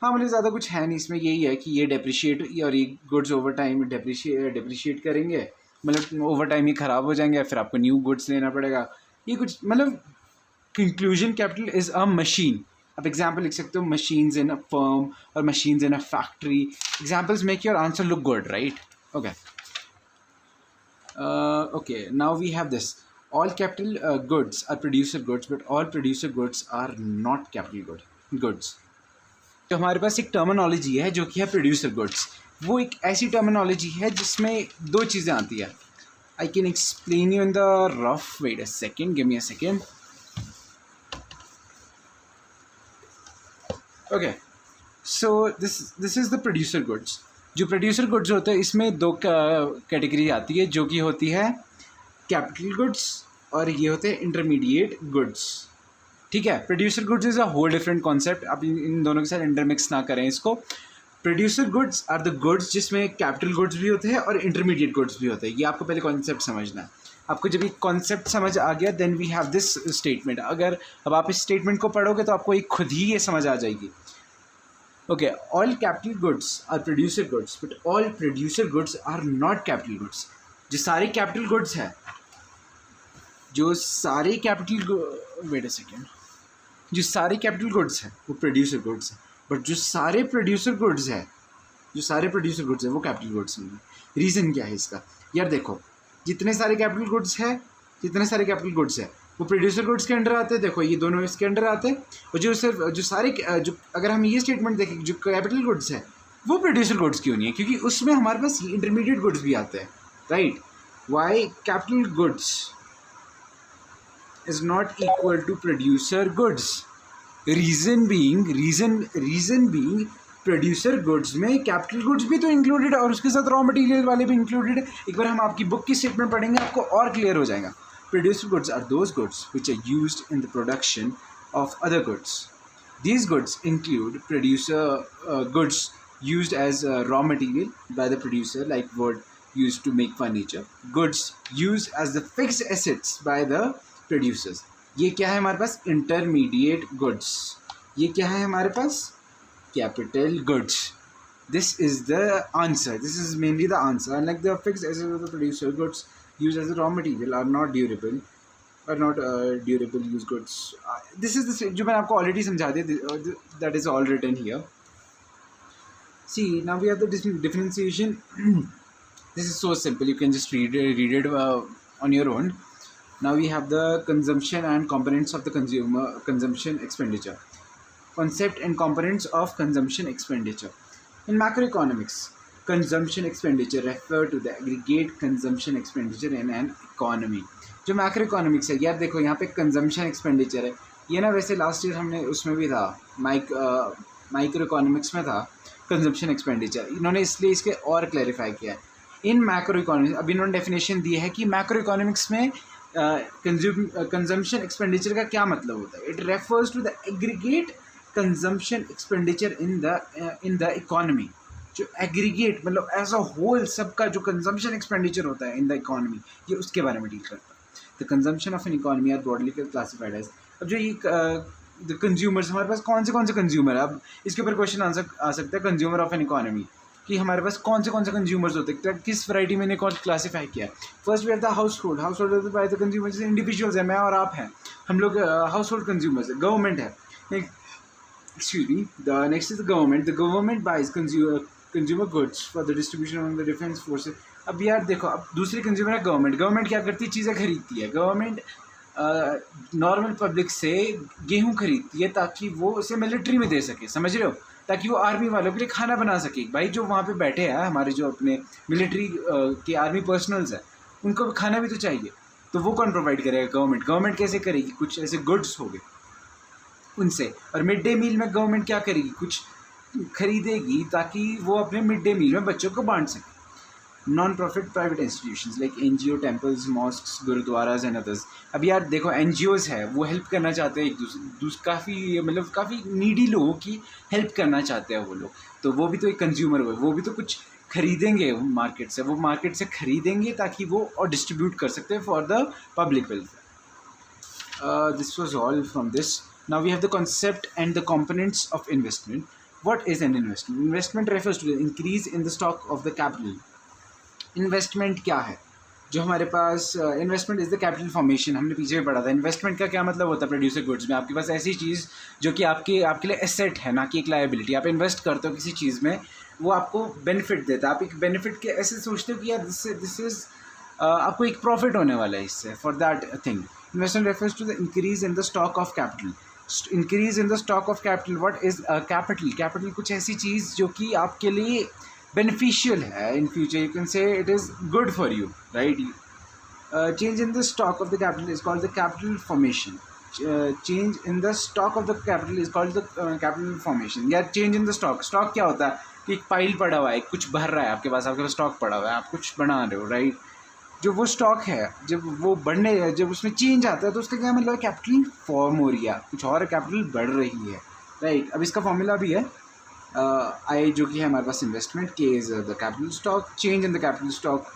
हाँ, मतलब ज़्यादा कुछ है नहीं इसमें, यही है कि ये डेप्रिशिएट और ये गुड्स ओवर टाइम डेप्रिशिएट करेंगे, मतलब ओवर टाइम ही ख़राब हो जाएंगे, फिर आपको न्यू गुड्स लेना पड़ेगा। ये कुछ मतलब conclusion, capital is a machine. आप एग्जाम्पल लिख सकते हो, मशीन्स इन अ फर्म और machines in a factory. Examples make your answer look good, right? Okay, now we have this. All capital goods are producer goods, but all producer goods are not capital goods. तो हमारे पास एक टर्मिनोलॉजी है जो कि है प्रोड्यूसर गुड्स। वो एक ऐसी टर्मिनोलॉजी है जिसमें दो चीज़ें आती है। I can explain you in the rough, wait a second, give me a second. Okay, so this is the producer goods. जो प्रोड्यूसर गुड्स होते हैं इसमें दो कैटेगरी आती है, जो कि होती है कैपिटल गुड्स और ये होते हैं इंटरमीडिएट गुड्स। ठीक है, producer goods is a whole different concept. आप इन दोनों के साथ इंटरमिक्स ना करें इसको। Producer goods are the goods जिसमें कैपिटल गुड्स भी होते हैं और इंटरमीडिएट गुड्स भी होते हैं। ये आपको पहले कॉन्सेप्ट समझना है। आपको जब ये कॉन्सेप्ट समझ आ गया, then we have this statement. अगर अब आप इस स्टेटमेंट को पढ़ोगे तो आपको एक खुद ही ये समझ आ जाएगी। Okay, all capital goods are producer goods, but all producer goods are not capital goods. जो सारे कैपिटल गुड्स हैं, जो सारे कैपिटल वेट अ सेकेंड, जो सारे कैपिटल गुड्स हैं वो प्रोड्यूसर गुड्स हैं, बट जो सारे प्रोड्यूसर गुड्स हैं वो कैपिटल गुड्स नहीं। रीज़न क्या है इसका? यार देखो, जितने सारे कैपिटल गुड्स हैं वो प्रोड्यूसर गुड्स के अंडर आते हैं। देखो, ये दोनों इसके अंडर आते हैं। और जो अगर हम ये स्टेटमेंट देखें, जो कैपिटल गुड्स है वो प्रोड्यूसर गुड्स क्यों नहीं है? क्योंकि उसमें हमारे पास इंटरमीडिएट गुड्स भी आते हैं, right? Why capital goods is not equal to producer goods? reason being producer goods में capital goods भी तो included है और उसके साथ raw material वाले भी included है। एक बार हम आपकी बुक की स्टेटमेंट पढ़ेंगे आपको और क्लियर हो जाएगा। Producer goods are those goods which are used in the production of other goods. These goods include producer goods used as raw material by the producer, like wood used to make furniture, goods used as the fixed assets by the producers. ये क्या है हमारे पास? Intermediate goods. ये क्या है हमारे पास? Capital goods. This is the answer. This is mainly the answer. Unlike the fixed assets of the producer, goods used as a raw material are not durable. Use goods. This is the जो मैंने आपको already समझा दिया. That is all written here. See, now we have the differentiation. This is so simple. You can just read it on your own. Now we have the consumption and components of the consumption expenditure. Concept and components of consumption expenditure. In macroeconomics, consumption expenditure refer to the aggregate consumption expenditure in an economy. जो macroeconomics है यार, देखो यहाँ पे consumption expenditure है. ये ना वैसे लास्ट ईयर हमने उसमें भी था, माइक्रोइकोनॉमिक्स में था कंजम्पशन एक्सपेंडिचर. इन्होंने इसलिए इसके और क्लैरिफाई किया है. इन मैक्रो इकोनॉमिक्स अभी इन्होंने डेफिनेशन दी है कि मैक्रो इकोनॉमिक्स में कंजम्पशन एक्सपेंडिचर का क्या मतलब होता है. It refers to the aggregate consumption expenditure in the economy. जो एग्रीगेट मतलब एज अ होल सबका जो कंजम्पशन एक्सपेंडिचर होता है इन द इकोनॉमी, ये उसके बारे में डील करता है. The consumption of an economy are broadly classified as. अब जो ये द कंज्यूमर्स, हमारे पास कौन से कंज्यूमर है. अब इसके ऊपर क्वेश्चन आ सकता है कंज्यूमर ऑफ एन इकोनॉमी, कि हमारे पास कौन से कंज्यूमर्स होते हैं, किस वैरायटी में इन्हें क्लासीफाई किया है. First we have the household by the consumers. Individuals है, मैं और आप हैं, हम लोग हाउस होल्ड कंज्यूमर्स है. गवर्नमेंट है, excuse me, the next is the government buys consumer goods for the distribution among the defense forces. अब यार देखो, अब दूसरी कंज्यूमर है गवर्नमेंट क्या करती है? चीज़ें खरीदती है. गवर्नमेंट नॉर्मल पब्लिक से गेहूं खरीदती है ताकि वो उसे मिलिट्री में दे सके, समझ रहे हो, ताकि वो आर्मी वालों के लिए खाना बना सके. भाई जो वहाँ पे बैठे हैं हमारे जो अपने मिलिट्री के आर्मी पर्सनल्स हैं, उनको खाना भी तो चाहिए. तो वो कौन प्रोवाइड करेगा? गवर्नमेंट कैसे करेगी? कुछ ऐसे गुड्स हो गए उनसे. और मिड डे मील में गवर्नमेंट क्या करेगी? कुछ खरीदेगी ताकि वो अपने मिड डे मील में बच्चों को बांट सके. Non profit private institutions like NGO, temples, mosques, gurdwaras and others. अब यार देखो, NGOs है वो हेल्प करना चाहते हैं एक दूसरे काफ़ी नीडी लोगों की हेल्प करना चाहते हैं वो लोग. तो वो भी तो एक कंज्यूमर हुए, वो भी तो कुछ खरीदेंगे मार्केट से, वो मार्केट से खरीदेंगे ताकि वो और डिस्ट्रीब्यूट कर सकते हैं for the public welfare. This was all from this. Now we have the concept and the components of investment. What is an investment? Investment refers to the increase in the stock of the capital. Investment क्या है? जो हमारे पास investment is the capital formation. हमने पीछे भी पढ़ा था. इन्वेस्टमेंट का क्या मतलब होता है? प्रोड्यूसर गुड्स में आपके पास ऐसी चीज़ जो कि आपके लिए एसेट है, ना कि एक लायबिलिटी. आप इन्वेस्ट करते हो किसी चीज़ में, वो आपको बेनिफिट देता है. आप एक बेनिफिट के ऐसे सोचते हो कि यार दिस इज़ आपको एक प्रॉफिट होने वाला है इससे, for that thing. Investment refers to the increase in the stock of capital. Increase in the stock of capital. What is capital कुछ ऐसी चीज़ जो कि आपके लिए बेनिफिशियल है in future. You can say it is good for you, right. Change in the stock of the capital is called the capital formation. Change in the stock of the capital is called the capital formation. या चेंज इन द स्टॉक क्या होता है? कि एक फाइल पड़ा हुआ है, कुछ भर रहा है आपके पास स्टॉक पड़ा हुआ है, आप कुछ बना रहे हो, राइट. जो वो स्टॉक है जब उसमें चेंज आता है तो उसका क्या मतलब है? कैपिटल फॉर्म हो रही है, कुछ और कैपिटल बढ़ रही है, राइट. अब इसका फॉर्मूला भी है आई, जो कि है हमारे पास investment. K is the capital stock. Change in the capital stock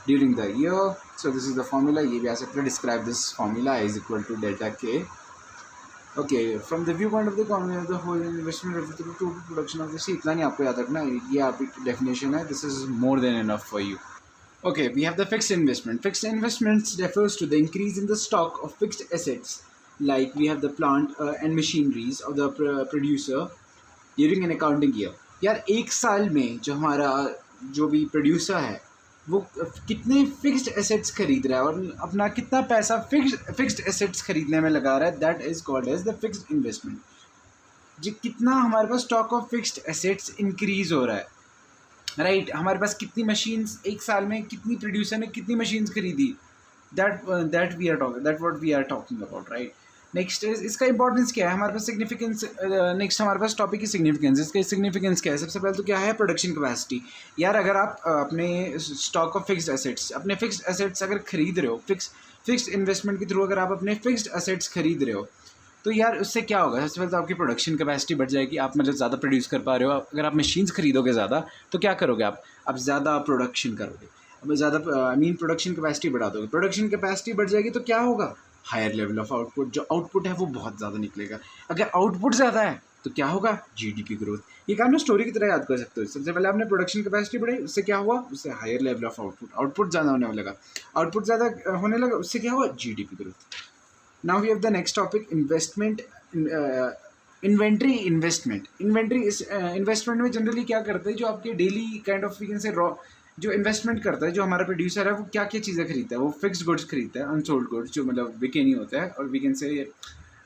during the year. So this is the formula. ये भी आ सकता है. Describe this formula is equal to delta K. Okay, from the view point of the economy of the whole investment refer to total production of the C. इतना नहीं आपको याद रखना, ये आपकी डेफिनेशन है. This is more than enough for you. Okay, we have the fixed investment. Fixed investments refers to the increase in the stock of fixed assets, like we have the plant and machineries of the producer during an accounting year. यार एक साल में जो हमारा जो भी प्रोड्यूसर है वो कितने फिक्स्ड एसेट्स खरीद रहा है और अपना कितना पैसा फिक्स्ड एसेट्स खरीदने में लगा रहा है, that is called as the fixed investment. जी कितना हमारे पास stock of fixed assets increase हो रहा है, राइट. हमारे पास कितनी मशीन्स एक साल में, कितनी प्रोड्यूसर ने कितनी मशीन्स खरीदी, that what we are talking about, right. Next is इसका इंपॉर्टेंस क्या है हमारे पास, सिग्निफिकेंस. नेक्स्ट हमारे पास टॉपिक की सिग्निफिकेंस. इसका सिग्निफिकेंस क्या है? सबसे पहले तो क्या है? Production capacity. यार अगर आप अपने स्टॉक ऑफ फिक्स्ड एसेट्स, अपने फिक्स्ड एसेट्स अगर खरीद रहे हो, फिक्स्ड इन्वेस्टमेंट के थ्रू अगर आप अपने फिक्स्ड एसेट्स खरीद रहे हो, तो यार उससे क्या होगा, सबसे पहले तो आपकी प्रोडक्शन कैपेसिटी बढ़ जाएगी, आप मतलब ज़्यादा प्रोड्यूस कर पा रहे हो। अगर आप मशीन्स खरीदोगे ज़्यादा तो क्या करोगे आप ज़्यादा प्रोडक्शन करोगे, अब ज़्यादा प्रोडक्शन कैपेसिटी बढ़ा दोगे, प्रोडक्शन कैपेसिटी बढ़ जाएगी तो क्या होगा, हायर लेवल ऑफ आउटपुट, जो आउटपुट है वो बहुत ज़्यादा निकलेगा। अगर आउटपुट ज़्यादा है तो क्या होगा, जीडीपी ग्रोथ। ये काम ना स्टोरी की तरह याद कर सकते हो। सबसे पहले आपने प्रोडक्शन कैपेसिटी बढ़ाई, उससे क्या हुआ, उससे higher level of output, output ज़्यादा होने लगा, आउटपुट ज़्यादा होने लगा, उससे क्या हुआ, GDP growth. Now we have the next topic, investment, inventory investment. इन्वेस्टमेंट में जनरली क्या करते हैं, जो आपके daily kind of we can say raw, जो इन्वेस्टमेंट करता है, जो हमारा प्रोड्यूसर है वो क्या क्या चीज़ें खरीदता है, वो फिक्स्ड गुड्स खरीदता है, अनसोल्ड गुड्स जो मतलब बिके नहीं होता है, और वी कैन से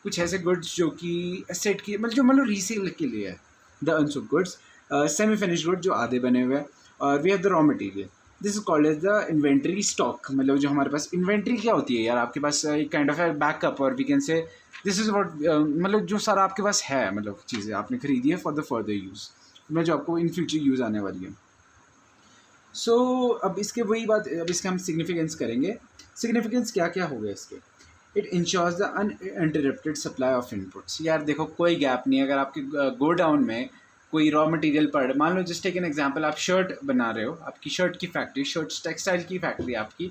कुछ ऐसे गुड्स जो कि एसेट की मतलब रीसेल के लिए है, the unsold goods, semi finished goods जो आधे बने हुए हैं, और we have the raw material, this is called as the inventory stock. मतलब जो हमारे पास इन्वेंट्री क्या होती है यार, आपके पास एक काइंड ऑफ बैकअप, और we can say this is what, मतलब जो सारा आपके पास है, मतलब चीज़ें आपने खरीदी है फॉर द फर्दर यूज़, मतलब जो आपको इन फ्यूचर यूज़ आने वाली है। सो अब इसके वही बात, अब इसका हम सिग्निफिकेंस करेंगे। सिग्निफिकेंस क्या क्या हो गया इसके, it ensures the uninterrupted supply of inputs. यार देखो कोई गैप नहीं है, अगर आपके गोडाउन में कोई रॉ मटेरियल पड़, मान लो जस्ट टेक एन एग्जांपल, आप शर्ट बना रहे हो, आपकी शर्ट की फैक्ट्री, शर्ट टेक्सटाइल की फैक्ट्री आपकी,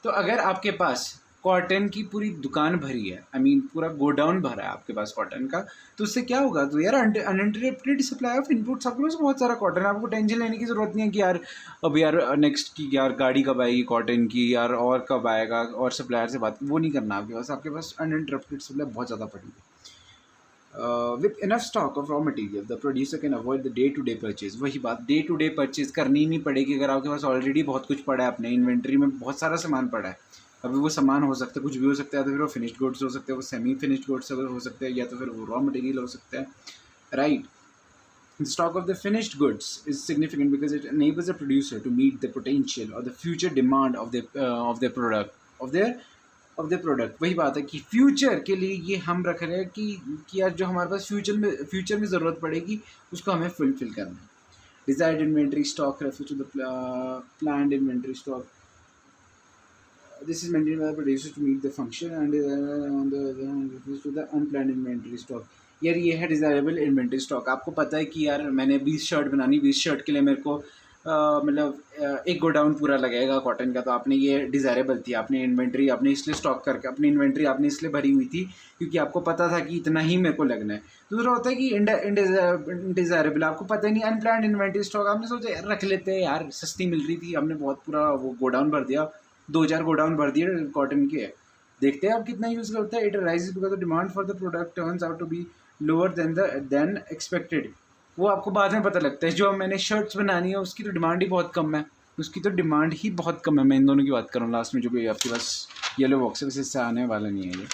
तो अगर आपके पास कॉटन की पूरी दुकान भरी है, आई मीन पूरा गोडाउन भरा है आपके पास कॉटन का, तो उससे क्या होगा, तो यार अनइंटरप्टेड सप्लाई ऑफ इनपुट्स, आपके पास बहुत सारा कॉटन है, आपको टेंशन लेने की ज़रूरत नहीं है कि यार अब यार नेक्स्ट की यार गाड़ी कब आएगी कॉटन की, यार और कब आएगा, और सप्लायर से बात, वो नहीं करना आपके पास अनइंटरप्टेड सप्लाई बहुत ज़्यादा पड़ी है। With enough stock of raw material, the producer can avoid the day to day purchase। वही बात, डे टू डे परचेज करनी ही नहीं पड़ेगी अगर आपके पास ऑलरेडी बहुत कुछ पड़ा है, अपने इन्वेंट्री में बहुत सारा सामान पड़ा है। अभी वो सामान हो सकता है, कुछ भी हो सकता है, तो फिर वो फिनिश्ड गुड्स हो सकते हैं, वो सेमी फिनिश्ड गुड्स हो सकते हैं, या तो फिर वो रॉ मटेरियल हो सकता है, right. The stock of the finished goods is significant because it enables the producer to meet the potential or the future demand of their product. वही बात है कि फ्यूचर के लिए ये हम रख रहे हैं कि यार जो हमारे पास फ्यूचर में ज़रूरत पड़ेगी उसको हमें फुलफिल करना है। Desired inventory stock refer to the planned inventory stock, this is maintained by the producer to meet the function and on the to the unplanned inventory stock. यार ये है डिज़ायरेबल इन्वेंट्री स्टॉक। आपको पता है कि यार मैंने 20 शर्ट बनानी, 20 शर्ट के लिए मेरे को मतलब एक गोडाउन पूरा लगेगा कॉटन का, तो आपने ये डिज़ायरेबल थी, आपने इन्वेंट्री आपने इसलिए स्टॉक करके, अपनी इन्वेंट्री आपने इसलिए भरी हुई थी क्योंकि आपको पता था कि इतना ही मेरे को लगना है। दूसरा होता है कि इनडिज़ायरेबल, आपको पता ही नहीं, अनप्लान्ड इन्वेंट्री स्टॉक, आपने सोचा यार रख लेते हैं, यार सस्ती मिल रही थी, हमने बहुत पूरा वो गोडाउन भर दिया, 2-4 गोडाउन भर दिए कॉटन के, देखते हैं आप कितना यूज़ करते हैं। It rises because the demand for the product turns out to be lower than expected. वो आपको बाद में पता लगता है, जो मैंने शर्ट्स बनानी है उसकी तो डिमांड ही बहुत कम है, मैं इन दोनों की बात कर रहा हूँ। लास्ट में जो भी आपके पास येलो बॉक्स है इससे आने वाला नहीं है ये।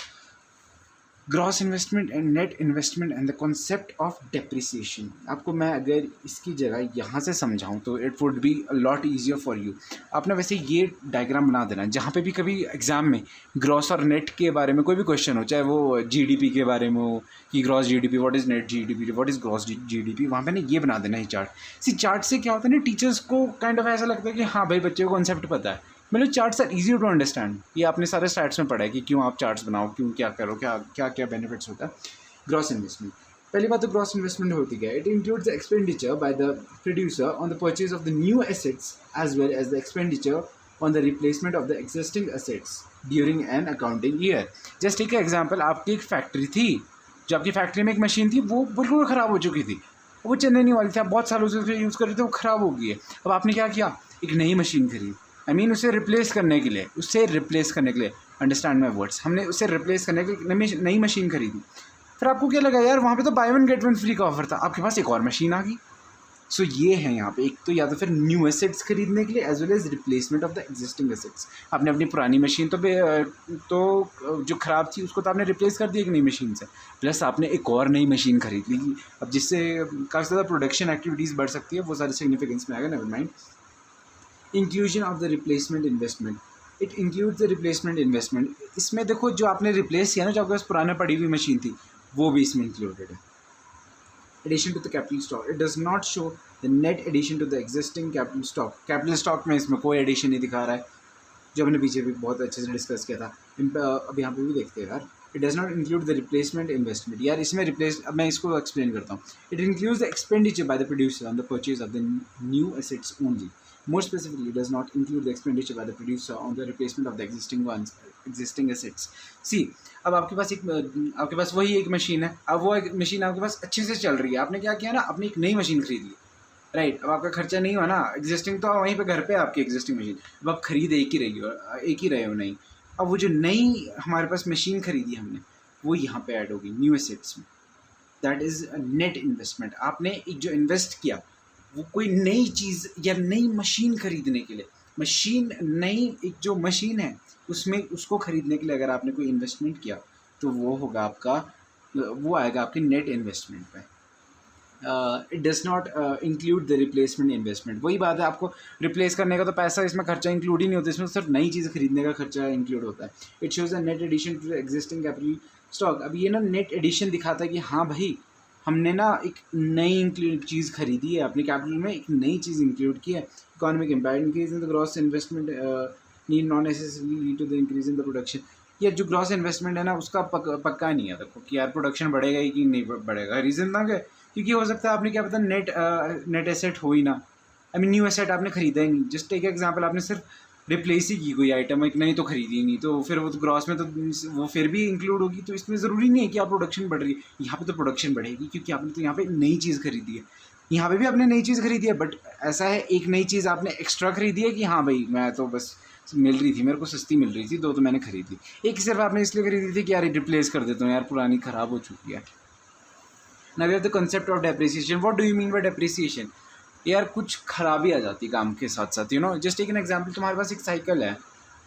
Gross investment and net investment and the concept of depreciation. आपको मैं अगर इसकी जगह यहाँ से समझाऊँ तो it would be a lot easier for you. आपने वैसे ये डायग्राम बना देना, जहाँ पे भी कभी एग्जाम में ग्रॉस और नेट के बारे में कोई भी क्वेश्चन हो, चाहे वो जीडीपी के बारे में हो कि gross GDP, what is net GDP, what is gross GDP, वहाँ पे ना ये बना देना ही चार्ट। चार्ट से क्या होता है ना, टीचर्स को काइंड ऑफ ऐसा लगता है कि हाँ भाई बच्चे को कॉन्सेप्ट पता है, मतलब charts are easy to understand. ये आपने सारे स्टैट्स में पढ़ा है कि क्यों आप चार्ट्स बनाओ, क्यों क्या करो, क्या बेनिफिट्स होता है। ग्रॉस इन्वेस्टमेंट, पहली बात तो ग्रॉस इन्वेस्टमेंट होती है, it includes the expenditure by the producer on the purchase of the new assets as well as the expenditure on the replacement of the existing assets during an accounting year. Just take example, आपकी एक फैक्ट्री थी, जो आपकी फैक्ट्री में एक मशीन थी वो बिल्कुल ख़राब हो चुकी थी, वो चलने नहीं वाली थी, आप बहुत सालों से उसे यूज़ कर रहे थे, वो ख़राब हो गई है। अब आपने क्या किया, एक नई मशीन खरीदी, उसे रिप्लेस करने के लिए अंडरस्टैंड माई वर्ड्स, हमने उसे रिप्लेस करने के लिए नई मशीन खरीदी। फिर आपको क्या लगा, यार वहाँ पे तो by one get one free का ऑफर था, आपके पास एक और मशीन आ गई। सो ये है यहाँ पे, एक तो या तो फिर न्यू एसेट्स खरीदने के लिए as well as replacement of the existing assets. आपने अपनी पुरानी मशीन तो जो ख़राब थी उसको तो आपने रिप्लेस कर दिया एक नई मशीन से, प्लस आपने एक और नई मशीन खरीद ली, अब जिससे काफ़ी ज़्यादा प्रोडक्शन एक्टिविटीज़ बढ़ सकती है, वो सारे सिग्निफिकेंस में आएगा, never mind. Inclusion of the replacement investment, it includes the replacement investment. इसमें देखो जो आपने रिप्लेस किया ना, जो आपके पास पुराना पड़ी हुई मशीन थी, वो भी इसमें इंक्लूडेड है। Addition to the capital stock, it does not show the net addition to the existing capital stock. Capital stock में इसमें कोई एडिशन नहीं दिखा रहा है, जो हमने पीछे भी बहुत अच्छे से डिस्कस किया था। अब यहाँ पे भी देखते हैं यार, it does not include the replacement investment. यार इसमें रिप्लेस, अब मैं इसको एक्सप्लेन करता हूँ। It includes the expenditure by the producer on the purchase of the new assets only. More specifically, it does not include the expenditure by the producer on the replacement of the existing assets. See, अब आपके पास वही एक मशीन है, अब वो एक मशीन आपके पास अच्छे से चल रही है, आपने क्या किया ना, आपने एक नई मशीन खरीद ली, राइट। अब आपका खर्चा नहीं हुआ ना, एग्जिस्टिंग तो वहीं पे घर पे आपकी एग्जिस्टिंग मशीन, अब आप खरीद एक ही रहे हो नहीं। अब वो जो नई हमारे पास मशीन खरीदी हमने, वो यहाँ पे ऐड होगी न्यू एसेट्स में। That is net investment. आपने एक जो इन्वेस्ट किया वो कोई नई चीज़ या नई मशीन खरीदने के लिए, नई एक जो मशीन है उसमें उसको खरीदने के लिए अगर आपने कोई इन्वेस्टमेंट किया तो वो होगा आपका, वो आएगा आपके नेट इन्वेस्टमेंट पे। It does not include the replacement investment. वही बात है, आपको रिप्लेस करने का तो पैसा इसमें खर्चा इंक्लूड ही नहीं होता, इसमें सिर्फ नई चीज़ खरीदने का खर्चा इंक्लूड होता है। It shows a net addition to existing capital stock. अब ये ना नेट एडिशन दिखाता है कि हाँ भाई हमने ना एक नई चीज़ खरीदी है, अपने कैपिटल में एक नई चीज़ इंक्लूड की है। Economic impact increase in the gross investment need not necessarily lead to the increase in the production. ये जो ग्रॉस इन्वेस्टमेंट है ना उसका पक्का नहीं है देखो कि यार प्रोडक्शन बढ़ेगा ही कि नहीं बढ़ेगा। रीज़न ना क्या, क्योंकि हो सकता है आपने क्या पता नेट एसेट हो ही ना, आई मीन न्यू एसेट आपने खरीदा ही नहीं। जस्ट एक एग्जांपल, आपने सिर्फ रिप्लेस ही की कोई आइटम, एक नई तो खरीदी ही नहीं, तो फिर वो तो ग्रॉस में तो वो फिर भी इंक्लूड होगी। तो इसमें ज़रूरी नहीं है कि आप प्रोडक्शन बढ़ रही है, यहाँ पे तो प्रोडक्शन बढ़ेगी क्योंकि आपने तो यहाँ पे नई चीज़ खरीदी है। यहाँ पे भी आपने नई चीज़ खरीदी है, बट ऐसा है एक नई चीज़ आपने एक्स्ट्रा खरीदी है कि हाँ भाई मैं तो बस मिल रही थी, मेरे को सस्ती मिल रही थी तो मैंने खरीदी। एक सिर्फ आपने इसलिए खरीदी थी कि यार रिप्लेस कर देता हूँ यार, पुरानी ख़राब हो चुकी है। Now we have the concept of depreciation. What do you mean by depreciation? यार कुछ खराबी आ जाती है काम के साथ साथ, जस्ट टेक एन एग्जांपल, तुम्हारे पास एक साइकिल है,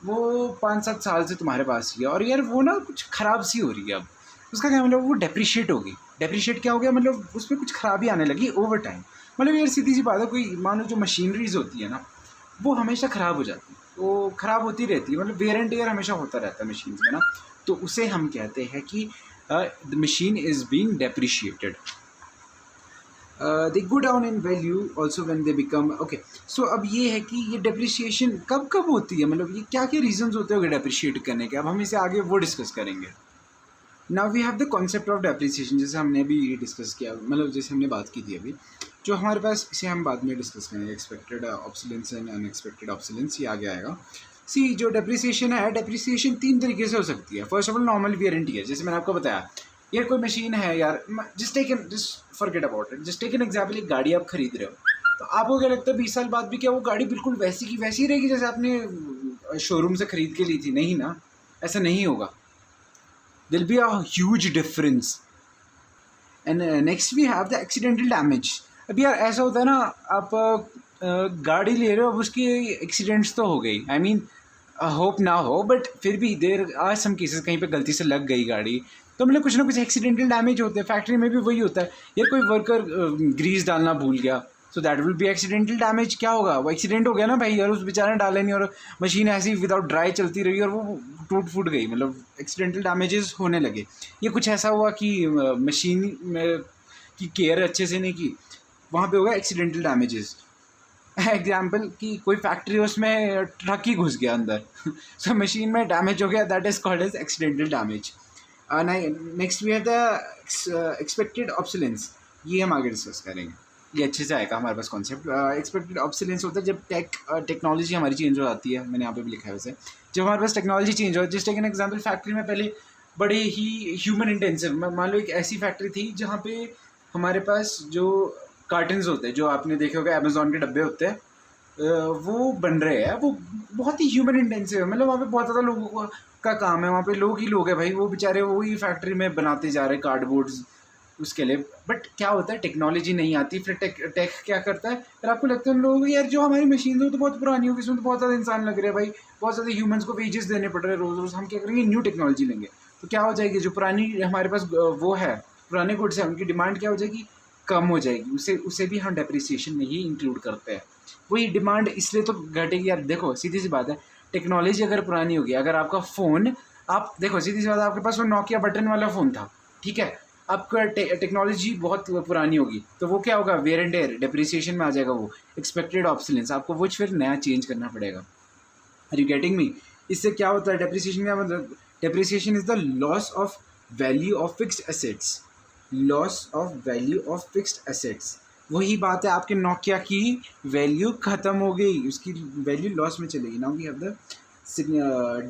वो 5-7 साल से तुम्हारे पास ही है और यार वो ना कुछ ख़राब सी हो रही है। अब उसका क्या मतलब, वो डेप्रिशिएट होगी। डेप्रिशिएट क्या हो गया, मतलब उसमें कुछ खराबी आने लगी ओवर टाइम। मतलब यार सीधी सी बात है, कोई मान लो जो मशीनरीज होती है ना वो हमेशा ख़राब हो जाती है, वो ख़राब होती रहती है, मतलब वेयर एंड टेयर हमेशा होता रहता है मशीन में ना, तो उसे हम कहते हैं कि the machine is being depreciated. They go down in value also when they become okay. So अब ये है कि ये डेप्रिशिएशन कब कब होती है, मतलब ये क्या क्या रीजंस होते हैं डेप्रिशिएट करने के। अब हम इसे आगे वो डिस्कस करेंगे। Now we have the concept of depreciation, जैसे हमने अभी डिस्कस किया, मतलब जैसे हमने बात की थी अभी, जो हमारे पास, इसे हम बाद में डिस्कस करेंगे। Expected obsolescence and unexpected obsolescence, ये आगे आएगा। सी जो डेप्रिसिएशन है, डेप्रिसिएशन 3 तरीके से हो सकती है। First of all normal wear and tear, जैसे मैंने आपको बताया यार कोई मशीन है यार, just forget about it, just take an example, एक गाड़ी आप खरीद रहे हो तो आपको क्या लगता है 20 साल बाद भी क्या वो गाड़ी बिल्कुल वैसी की वैसी रहेगी जैसे आपने शोरूम से खरीद के ली थी? नहीं ना, ऐसा नहीं होगा। There'll be a huge difference. And next we have the accidental damage. अब यार ऐसा होता है ना, आप गाड़ी ले रहे हो, अब उसकी एक्सीडेंट्स तो हो गई, आई मीन होप ना हो, बट फिर भी देर आर सम केसेस कहीं पे गलती से लग गई गाड़ी, तो मतलब कुछ ना कुछ एक्सीडेंटल डैमेज होते हैं। फैक्ट्री में भी वही होता है यार, कोई वर्कर ग्रीस डालना भूल गया, so that will be accidental damage. क्या होगा, वो एक्सीडेंट हो गया ना भाई यार, उस बेचारे ने डाला नहीं और मशीन ऐसी विदाउट ड्राई चलती रही और वो टूट फूट गई, मतलब एक्सीडेंटल डैमेजेस होने लगे। ये कुछ ऐसा हुआ कि मशीन की केयर अच्छे से नहीं की, वहाँ पे होगा एक्सीडेंटल डैमेजेस। एग्जाम्पल कि कोई फैक्ट्री है उसमें ट्रक ही घुस गया अंदर सो मशीन में डैमेज हो गया, that is called as accidental damage. Next we have the expected obsolescence, ये हम आगे डिस्कस करेंगे, ये अच्छे से आएगा हमारे पास कॉन्सेप्ट। एक्सपेक्टेड ऑब्सोलेंस होता है जब टेक्नोलॉजी हमारी चेंज हो जाती है, मैंने यहाँ पे भी लिखा है वैसे, जब हमारे पास टेक्नोलॉजी चेंज हो। Just take an example, factory में पहले बड़े ही ह्यूमन इंटेंसिव, मान लो एक ऐसी फैक्ट्री थी जहाँ पे हमारे पास जो कार्टन्स होते हैं, जो आपने देखे होगा अमेज़ॉन के डब्बे होते हैं, वो बन रहे हैं, वो बहुत ही ह्यूमन इंटेंसिव है, मतलब वहाँ पे बहुत ज़्यादा लोगों का काम है, वहाँ पे लोग ही लोग हैं भाई, वो बेचारे वही फैक्ट्री में बनाते जा रहे हैं कार्डबोर्ड्स उसके लिए। बट क्या होता है, टेक्नोलॉजी नहीं आती, फिर टेक क्या करता है, फिर आपको लगता है लोग यार जो हमारी मशीन है तो बहुत पुरानी होगी, इसमें तो बहुत ज़्यादा इंसान लग रहे हैं भाई, बहुत ज़्यादा ह्यूमन्स को वेजेस देने पड़ रहे हैं रोज़ रोज़, हम क्या करेंगे न्यू टेक्नोलॉजी लेंगे। तो क्या हो जाएगी, जो पुरानी हमारे पास वो है, पुराने गुड्स हैं, उनकी डिमांड क्या हो जाएगी, कम हो जाएगी। उसे भी हम डेप्रिसिएशन में ही इंक्लूड करते हैं। वही डिमांड इसलिए तो घटेगी यार, देखो सीधी सी बात है, टेक्नोलॉजी अगर पुरानी होगी, अगर आपका फ़ोन, आप देखो सीधी सी बात है, आपके पास वो नोकिया बटन वाला फ़ोन था, ठीक है, आपका टेक्नोलॉजी बहुत पुरानी होगी तो वो क्या होगा, वेयर एंड टेयर, डेप्रिसिएशन में आ जाएगा वो, एक्सपेक्टेड ऑब्सोलेंस, आपको वो फिर नया चेंज करना पड़ेगा। Are you getting me? इससे क्या होता है, डेप्रिसिएशन का मतलब, depreciation is the loss of value of fixed assets, loss of value of fixed assets. वही बात है, आपके नोकिया की वैल्यू ख़त्म हो गई, उसकी वैल्यू लॉस में चलेगी। Now we have the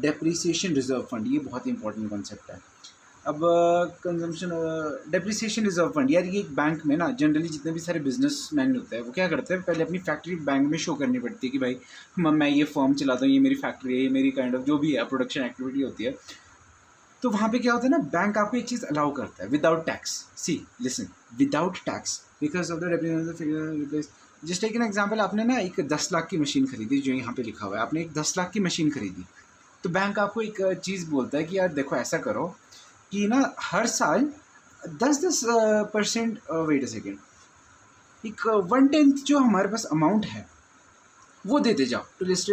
depreciation reserve fund, ये बहुत इंपॉर्टेंट कॉन्सेप्ट है। अब कंजम्पशन डेप्रिसिएशन रिजर्व फंड, यार ये एक बैंक में ना जनरली जितने भी सारे बिजनेसमैन होते हैं वो क्या करते हैं, पहले अपनी फैक्ट्री बैंक में शो करनी पड़ती है कि भाई मैं ये फर्म चलाता हूँ, ये मेरी फैक्ट्री है, ये मेरी काइंड ऑफ जो भी है प्रोडक्शन एक्टिविटी होती है। तो वहाँ पे क्या होता है ना, बैंक आपको एक चीज़ अलाउ करता है without tax. See listen, without tax because of the just take an example, आपने ना एक 10 लाख की मशीन खरीदी, जो यहाँ पे लिखा हुआ है, आपने एक 10 लाख की मशीन खरीदी, तो बैंक आपको एक चीज़ बोलता है कि यार देखो ऐसा करो कि ना हर साल 10% वेट अ सेकेंड, एक 1/10 जो हमारे पास अमाउंट है वो देते जाओ टू लिस्ट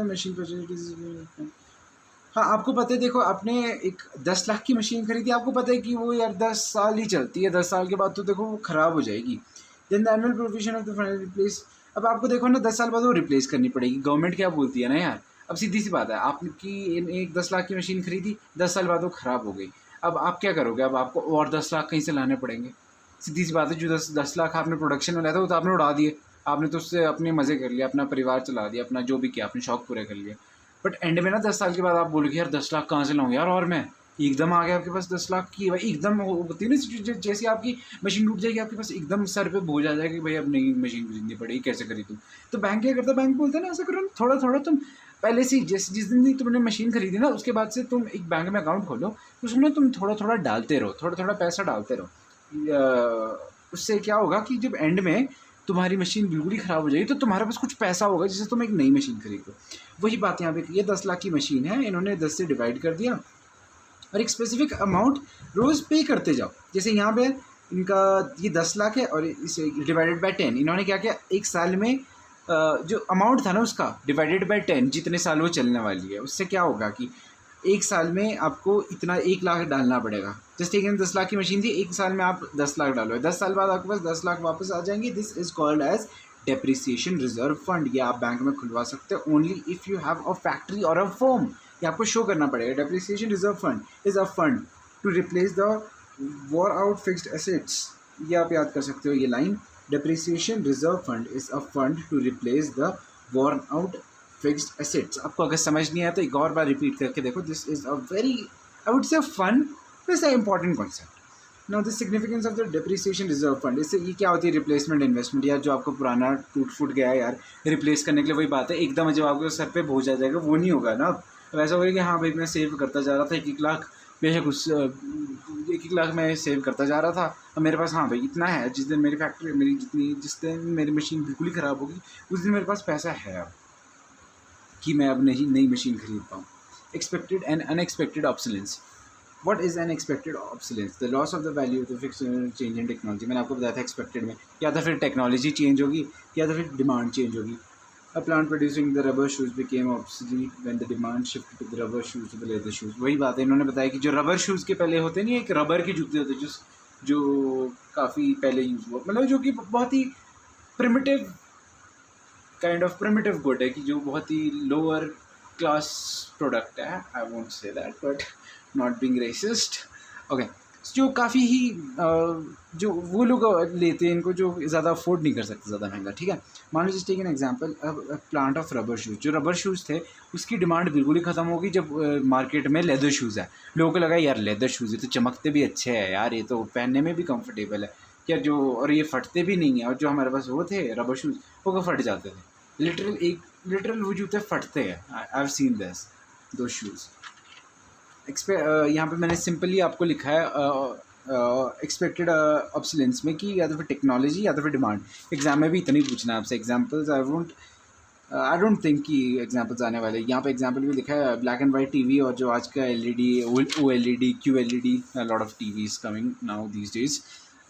मशीन परचेज। हाँ, आपको पता है, देखो आपने एक 10 लाख की मशीन खरीदी, आपको पता है कि वो यार 10 साल ही चलती है, 10 साल के बाद तो देखो वो ख़राब हो जाएगी। Then the annual provision of the final replace, अब आपको देखो ना 10 साल बाद वो रिप्लेस करनी पड़ेगी, गवर्नमेंट क्या बोलती है ना यार। अब सीधी सी बात है, आपकी एक 10 लाख की मशीन खरीदी, 10 साल बाद वो ख़राब हो गई, अब आप क्या करोगे, अब आपको और 10 लाख कहीं से लाने पड़ेंगे। सीधी सी बात है, जो 10 लाख आपने प्रोडक्शन में लाया था वो तो आपने उड़ा दिए, आपने तो उससे अपने मज़े कर लिया, अपना परिवार चला दिया, अपना जो भी किया, अपने शौक पूरे कर लिया। बट एंड में ना 10 साल के बाद आप बोलोगे यार 10 लाख कहाँ से लाऊं यार, और मैं एकदम आ गया आपके पास 10 लाख की, भाई एकदम होती है ना, जैसे आपकी मशीन टूट जाएगी, आपके पास एकदम सर पे बोझ आ जाएगा कि भाई अब नई मशीन खरीदनी पड़ेगी, कैसे खरीदूँ। तो बैंक क्या करता है, बैंक बोलता है ना ऐसा करो ना, थोड़ा थोड़ा तुम पहले से जिस दिन तुमने मशीन खरीदी ना, उसके बाद से तुम एक बैंक में अकाउंट खोलो, उसमें तुम थोड़ा थोड़ा डालते रहो, थोड़ा थोड़ा पैसा डालते रहो। उससे क्या होगा कि जब एंड में तुम्हारी मशीन बिल्कुल ही ख़राब हो जाएगी तो तुम्हारे पास कुछ पैसा होगा जिससे तुम एक नई मशीन खरीदो। वही बात यहाँ पे, ये 10 लाख की मशीन है, इन्होंने 10 से डिवाइड कर दिया और एक स्पेसिफिक अमाउंट रोज़ पे करते जाओ। जैसे यहाँ पे इनका ये 10 लाख है और इसे डिवाइडेड बाय 10, इन्होंने क्या किया, एक साल में जो अमाउंट था ना उसका डिवाइडेड बाय 10, जितने साल वो चलने वाली है, उससे क्या होगा कि एक साल में आपको इतना 1 लाख डालना पड़ेगा। जस्ट एक 10 लाख की मशीन थी, एक साल में आप 10 लाख डालो, 10 साल बाद आपके पास 10 लाख वापस आ जाएंगे। This is called as depreciation reserve fund. ये आप बैंक में खुलवा सकते हो only if you have a factory और अ फर्म, ये आपको शो करना पड़ेगा। Depreciation reserve fund is a fund to replace the worn out fixed assets. ये आप याद कर सकते हो ये line, depreciation reserve fund is a fund to replace the worn out fixed assets. आपको अगर समझ नहीं आया तो एक और बार रिपीट करके देखो। This is a very, I would say fun, this a important concept. Now the significance of the depreciation reserve fund, इससे ये क्या होती है, रिप्लेसमेंट इन्वेस्टमेंट। यार जो आपको पुराना टूट फूट गया है यार, रिप्लेस करने के लिए वही बात है, एकदम जब आपके सर पे बोझ आ जाएगा वो नहीं होगा ना। अब ऐसा होगा कि हाँ भाई मैं सेव करता जा रहा था 1-1 लाख, बेशक उस 1-1 लाख मैं सेव करता जा रहा था, अब मेरे पास हाँ भाई इतना है, जिस दिन मेरी फैक्ट्री मेरी जिस दिन मेरी मशीन बिल्कुल ही ख़राब होगी उस दिन मेरे पास पैसा है अब कि मैं अब नई मशीन खरीद पाऊँ। Expected and unexpected obsolescence. What is unexpected obsolescence? The loss of the value of the fix change in technology. मैंने आपको बताया था एक्सपेक्टेड में या तो फिर टेक्नोलॉजी चेंज होगी या तो फिर डिमांड चेंज होगी। A plant producing the rubber shoes became obsolete when the demand shifted to the rubber shoes to the leather shoes। वही बात है, इन्होंने बताया कि जो रबर शूज़ के पहले होते नहीं, एक रबर के जूते होते जो काफ़ी पहले यूज़ हुआ, मतलब जो कि बहुत ही primitive kind of primitive good है, कि जो बहुत ही लोअर क्लास प्रोडक्ट है। I won't say that but not being racist. Okay, जो काफ़ी ही जो वो लोग लेते हैं इनको जो ज़्यादा अफोर्ड नहीं कर सकते, ज़्यादा महंगा, ठीक है। मान लो just take an example, plant of rubber shoes. जो रबर शूज़ थे उसकी डिमांड बिल्कुल ही ख़त्म होगी जब मार्केट में लेदर शूज़ है। लोगों को लगा यार लेदर शूज़ ये तो चमकते भी अच्छे हैं यार, ये तो पहनने में भी कंफर्टेबल है यार, जो और ये फटते भी नहीं है। और जो हमारे पास वो थे रबर शूज़ वो फट जाते थे, लिटरल वो जूते फटते हैं। आई हैव सीन दिस दो शूज़। यहाँ पे मैंने सिंपली आपको लिखा है एक्सपेक्टेड ऑब्सोलेंस में कि या तो फिर टेक्नोलॉजी या तो फिर डिमांड। एग्जाम में भी इतना ही पूछना है आपसे एग्जांपल्स। आई डोंट थिंक कि एग्जांपल्स आने वाले। यहाँ पे एग्जांपल भी लिखा है ब्लैक एंड वाइट टीवी और जो आज का LED, OLED, QLED, lot of TVs coming now these days.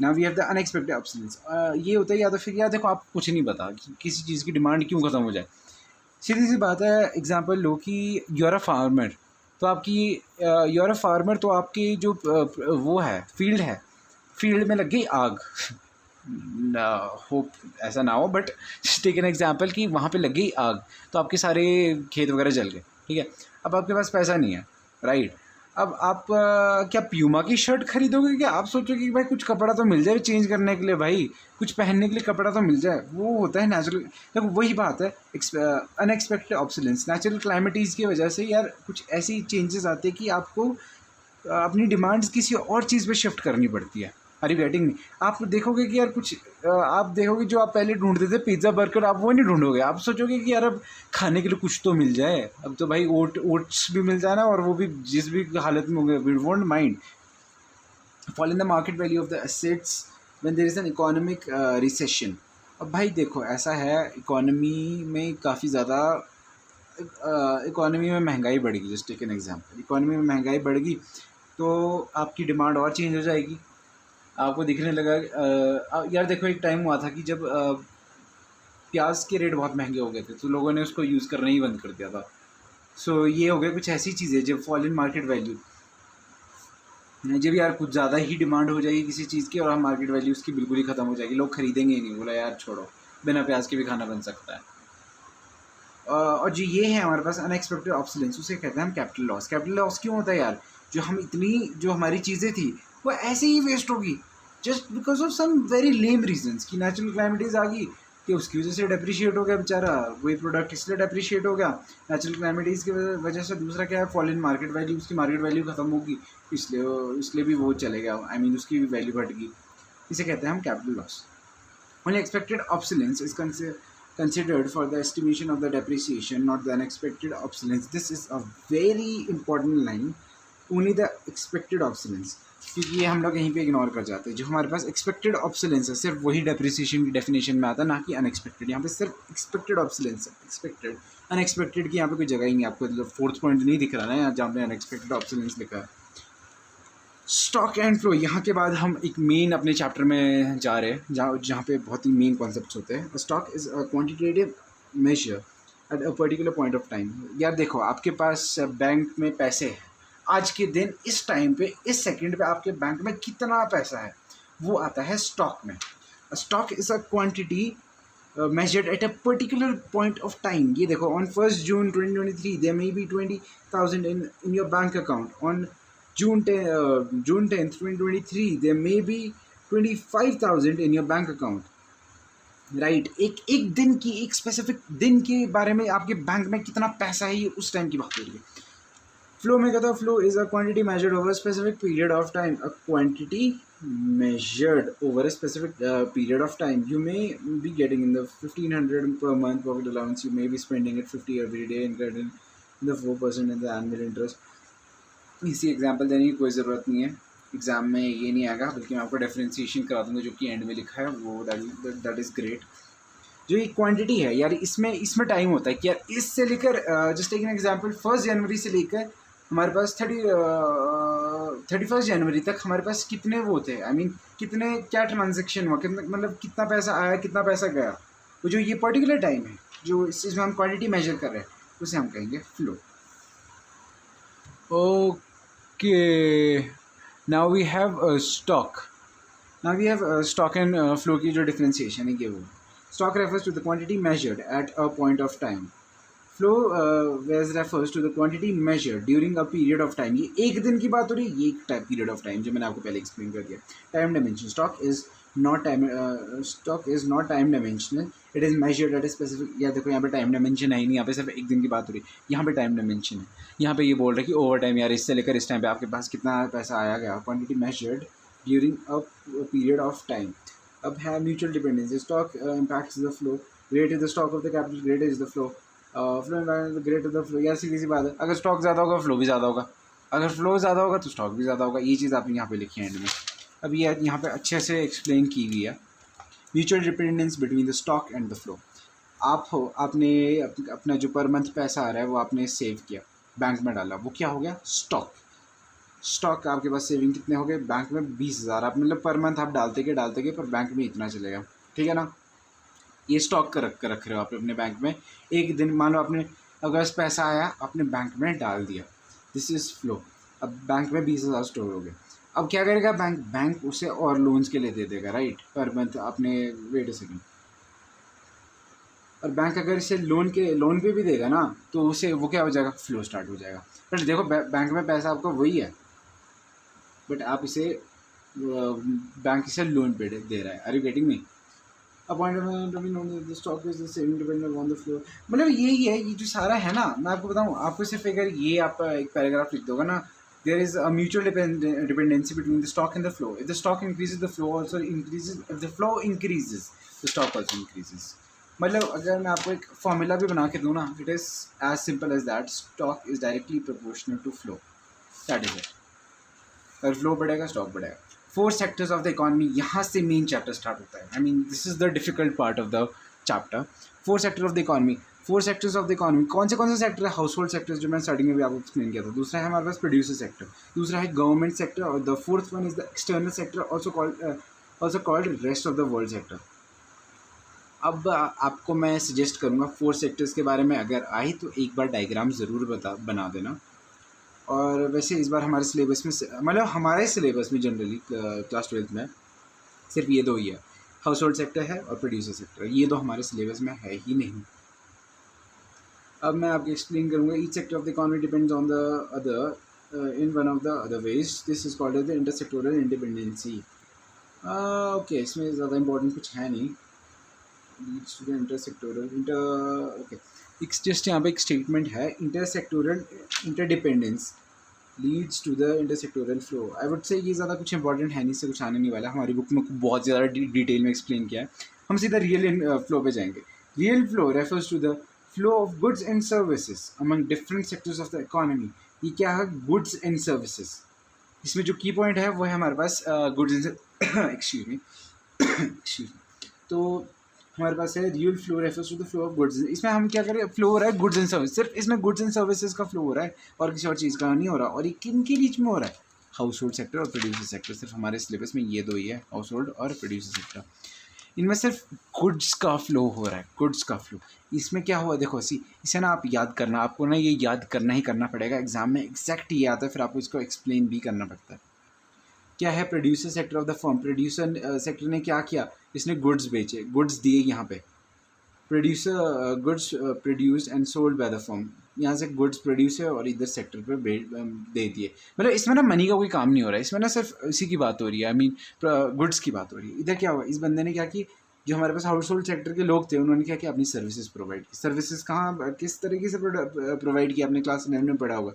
Now we have the unexpected obsolescence. ये होता है या तो फिर यार देखो आप कुछ नहीं पता कि किसी चीज़ की डिमांड क्यों ख़त्म हो जाए। सीधी सी बात है, एग्जांपल लो कि यू आर अ फार्मर, तो आपकी यू आर अ फार्मर, तो आपकी जो वो है फील्ड में लग गई आग। होप ऐसा ना हो, बट टेक एन एग्जांपल कि वहाँ पे लग गई आग तो आपके सारे खेत वगैरह जल गए, ठीक है। अब आपके पास पैसा नहीं है, राइट। अब आप क्या प्यूमा की शर्ट खरीदोगे? क्या आप सोचोगे कि भाई कुछ कपड़ा तो मिल जाए चेंज करने के लिए, भाई कुछ पहनने के लिए कपड़ा तो मिल जाए? वो होता है नेचुरल। देखो वही बात है, अनएक्सपेक्टेड ऑब्सोलेंस। नेचुरल क्लाइमेटीज़ की वजह से यार कुछ ऐसी चेंजेस आते हैं कि आपको अपनी डिमांड्स किसी और चीज़ पे शिफ्ट करनी पड़ती है। Are you getting me? आप देखोगे कि यार कुछ आप देखोगे जो आप पहले ढूंढते थे पिज़्ज़ा बर्गर, आप वो नहीं ढूंढोगे। आप सोचोगे कि यार अब खाने के लिए कुछ तो मिल जाए, अब तो भाई ओट्स भी मिल जाए ना, और वो भी जिस भी हालत में होंगे, we won't mind. Fall in the market value of the assets when there is an economic recession. अब भाई देखो ऐसा है, इकोनॉमी में काफ़ी ज़्यादा इकोनॉमी में महंगाई बढ़ेगी। Just take an example, economy में महंगाई बढ़ेगी तो आपकी डिमांड और चेंज हो जाएगी। आपको दिखने लगा यार देखो एक टाइम हुआ था कि जब प्याज के रेट बहुत महंगे हो गए थे तो लोगों ने उसको यूज़ करना ही बंद कर दिया था। सो ये हो गया कुछ ऐसी चीज़ें जब फॉल इन मार्केट वैल्यू, जब यार कुछ ज़्यादा ही डिमांड हो जाएगी किसी चीज़ की और हम मार्केट वैल्यू उसकी बिल्कुल ही ख़त्म हो जाएगी, लोग खरीदेंगे ही नहीं। बोला यार छोड़ो, बिना प्याज के भी खाना बन सकता है। और जो ये है हमारे पास अनएक्सपेक्टेड ऑब्सोलेंस, उसे कहते हैं हम कैपिटल लॉस। कैपिटल लॉस क्यों होता है यार? जो हमारी चीज़ें थी वो ऐसे ही वेस्ट होगी just because of some very lame reasons कि नेचुरल क्लाइमेटीज आ गई कि उसकी वजह से डेप्रिशिएट हो गया बेचारा वही प्रोडक्ट, इसलिए डेप्रिशिएट हो गया नेचुरल क्लाइमेटीज की वजह से। दूसरा क्या है, फॉल इन मार्केट वैल्यू, उसकी मार्केट वैल्यू खत्म होगी, इसलिए भी वो चलेगा, आई मीन उसकी भी वैल्यू घट गई। इसे कहते हैं हम capital loss. Only expected obsolescence is considered for the estimation of the depreciation, not the unexpected obsolescence. This is a very important line. Only the expected obsolescence, क्योंकि ये हम लोग यहीं पे इग्नोर कर जाते हैं। जो हमारे पास एक्सपेक्टेड ऑब्सोलेंस है सिर्फ वही डेप्रिसिएशन की डेफिनेशन में आता है, ना कि अनएक्सपेक्टेड। यहाँ पे सिर्फ एक्सपेक्टेड ऑब्सोलेंस है, एक्सपेक्टेड। अनएक्सपेक्टेड की यहाँ पे कोई जगह ही नहीं, आपको मतलब फोर्थ पॉइंट नहीं दिख रहा ना यहाँ जहाँ पे अनएक्सपेक्टेड ऑब्सोलेंस लिखा है। स्टॉक एंड फ्लो, यहाँ के बाद हम एक मेन अपने चैप्टर में जा रहे हैं जहाँ पे बहुत ही मेन कॉन्सेप्ट्स होते हैं। Stock is a quantitative measure at a particular point of time. यार देखो आपके पास बैंक में पैसे हैं, आज के दिन इस टाइम पे इस सेकंड पे आपके बैंक में कितना पैसा है वो आता है स्टॉक में। Stock is a quantity measured at a particular point of time. ये देखो on 1st June 2023 there may be 20,000 in your bank account. On June 10th 2023 there may be 25,000 in your bank account. Right एक दिन की, एक स्पेसिफिक दिन के बारे में आपके बैंक में कितना पैसा है ये उस टाइम की बात हो रही है। फ्लो में कहता है flow is a quantity measured over specific period of time. A quantity measured over a specific period of time. You may be getting in the 1,500 per month pocket allowance. You may be spending it 50 every day and getting the 4% in the annual interest. इसी एग्जाम्पल देने की कोई ज़रूरत नहीं है, एग्ज़ाम में ये नहीं आएगा, बल्कि मैं आपको डिफरेंशिएशन करा दूँगा जो कि एंड में लिखा है वो, दैट इज़ ग्रेट। जो ये क्वांटिटी है यार इसमें टाइम होता है कि यार इससे लेकर जस्ट टेक एन एग्जांपल 1 जनवरी से लेकर हमारे पास 31 जनवरी तक हमारे पास कितने वो थे, आई मीन कितने क्या ट्रांजेक्शन हुआ, कितना मतलब कितना पैसा आया कितना पैसा गया। तो जो ये पर्टिकुलर टाइम है जो इसमें हम क्वांटिटी मेजर कर रहे हैं उसे हम कहेंगे flow. Okay, now we have stock. Stock and flow की जो डिफरेंशिएशन है ये वो। Stock refers to the quantity measured at a point of time. Flow refers to the quantity measured during a period of time. ये एक दिन की बात हो रही है, ये एक टाइम पीरियड ऑफ टाइम जो मैंने आपको पहले एक्सप्लेन कर दिया। Time dimension, stock is not time dimensional, it is measured eight a specific. या देखो यहाँ पे टाइम डायमेंशन है ही नहीं, यहाँ पे सिर्फ एक दिन की बात हो रही है, यहाँ पे टाइम डायमेंशन है। यहाँ पे ये बोल रहे हैं कि ओवर टाइम यार इससे लेकर इस टाइम पे आपके पास कितना पैसा आया गया। Quantity measured during a period of time. अब है mutual dependency. Stock impacts the flow, great is the stock of the capital, great is the flow, flow impact great is the flow. यार सीधी सी बात है, अगर स्टॉक ज़्यादा होगा फ्लो भी ज़्यादा होगा, अगर फ्लो ज़्यादा होगा तो स्टॉक भी ज़्यादा होगा। ये चीज़ आपने यहाँ पे लिखी है एंड में। अब ये यहाँ पे अच्छे से एक्सप्लेन की हुई है, mutual dependence between the stock and the flow. आपने अपना जो पर मंथ पैसा आ रहा है वो आपने सेव किया, बैंक में डाला, वो क्या हो गया स्टॉक। स्टॉक आपके पास सेविंग कितने हो गए बैंक में 20,000। आप मतलब पर मंथ आप डालते गए पर बैंक में इतना चलेगा, ठीक है ना। ये स्टॉक कर रख रहे हो आप अपने बैंक में। एक दिन मान लो आपने अगस्त पैसा आया आपने बैंक में डाल दिया, दिस इज़ फ्लो। अब बैंक में 20,000 स्टोर हो गए। अब क्या करेगा बैंक उसे और लोन्स के लिए दे देगा, राइट, पर मंथ। आपने वेट अ सेकेंड, और बैंक अगर इसे लोन पे भी देगा ना तो उसे वो क्या हो जाएगा, फ्लो स्टार्ट हो जाएगा। बट देखो बैंक में पैसा आपका वही है, बट आप इसे बैंक इसे लोन पे दे रहा है। Are you getting me? Appointment stock is independent on the flow, मतलब यही है, ये जो सारा है ना, मैं आपको बताऊँ, आपको सिर्फ अगर ये आप एक पैराग्राफ लिख दोगे ना, there is a mutual dependency between the stock and the flow. If the stock increases, the flow also increases. If the flow increases, the stock also increases. मतलब अगर मैं आपको एक फॉर्मूला भी बना के दूँ ना, it is as simple as that, stock is directly proportional to flow, that is it. अगर फ्लो बढ़ेगा स्टॉक बढ़ेगा। 4 सेक्टर्स ऑफ द इकॉनमी, यहाँ से मेन चैप्टर स्टार्ट होता है। I mean this is the difficult part of the chapter. 4 sector of the economy, 4 sectors of the economy कौन से सेक्टर है? हाउस होल्ड सेक्टर्स, जो मैं स्टार्टिंग में भी आपको एक्सप्लेन किया था। दूसरा है हमारे पास प्रोड्यूसर सेक्टर, दूसरा है गवर्नमेंट सेक्टर, और the fourth one is the external sector, also called rest of the world sector. अब आपको मैं सजेस्ट करूँगा 4 सेक्टर्स के बारे में अगर आई तो एक बार डायग्राम ज़रूर बना देना। और वैसे इस बार हमारे सिलेबस में मतलब हमारे सिलेबस में जनरली क्लास 12th में सिर्फ ये 2 ही है, हाउस होल्ड सेक्टर है और प्रोड्यूसर सेक्टर, ये 2 हमारे सिलेबस में है ही नहीं। अब मैं आपको एक्सप्लेन करूँगा। Each sector of the economy depends on the other in one of the other ways, this is called as the intersectoral independency. Okay, इसमें ज़्यादा इंपॉर्टेंट कुछ है नहीं। Leads to the intersectoral okay, एक जस्ट यहाँ पे एक स्टेटमेंट है, intersectoral interdependence leads to the intersectoral flow. I would say ये ज़्यादा कुछ इंपॉर्टेंट है नहीं, इससे कुछ आने नहीं वाला। हमारी बुक में बहुत ज़्यादा डिटेल में एक्सप्लेन किया है। हम सीधा रियल फ्लो पे जाएंगे। Real flow refers to the flow of goods and services among different sectors of the economy. ये क्या है? Goods and services. इसमें जो की पॉइंट है वो है हमारे पास गुड्स एंड एक्सक्यूज मी तो हमारे पास है real flow refers to the flow of goods. इसमें हम क्या करें, फ्लो हो रहा है गुड्स एंड सर्विस, सिर्फ इसमें गुड्स एंड सर्विसेज का फ्लो हो रहा है और किसी और चीज़ का नहीं हो रहा। और ये किन के बीच में हो रहा है? हाउस होल्ड सेक्टर और प्रोड्यूसर सेक्टर। सिर्फ हमारे सिलेबस में ये 2 ही है, हाउस होल्ड और प्रोड्यूसर सेक्टर। इनमें सिर्फ गुड्स का फ्लो हो रहा है, गुड्स का फ्लो। इसमें क्या हुआ देखो, इसे ना आप याद करना, आपको ना ये याद करना ही करना पड़ेगा। एग्जाम में एग्जैक्ट ये आता है, फिर आपको इसको एक्सप्लेन भी करना पड़ता है। क्या है producer sector of the firm? Producer sector ने क्या किया? इसने गुड्स बेचे, गुड्स दिए। यहाँ पे producer goods produced and sold by the firm, यहाँ से गुड्स प्रोड्यूस है और इधर सेक्टर पे दे दिए। मतलब इसमें ना मनी का कोई काम नहीं हो रहा है, इसमें ना सिर्फ इसी की बात हो रही है। आई मीन गुड्स की बात हो रही है। इधर क्या हुआ, इस बंदे ने क्या की, जो हमारे पास हाउस होल्ड सेक्टर के लोग थे उन्होंने क्या किया, अपनी सर्विसेज प्रोवाइड की। सर्विसेज कहाँ किस तरीके से प्रोवाइड किया? अपने क्लास 11 में पढ़ा होगा,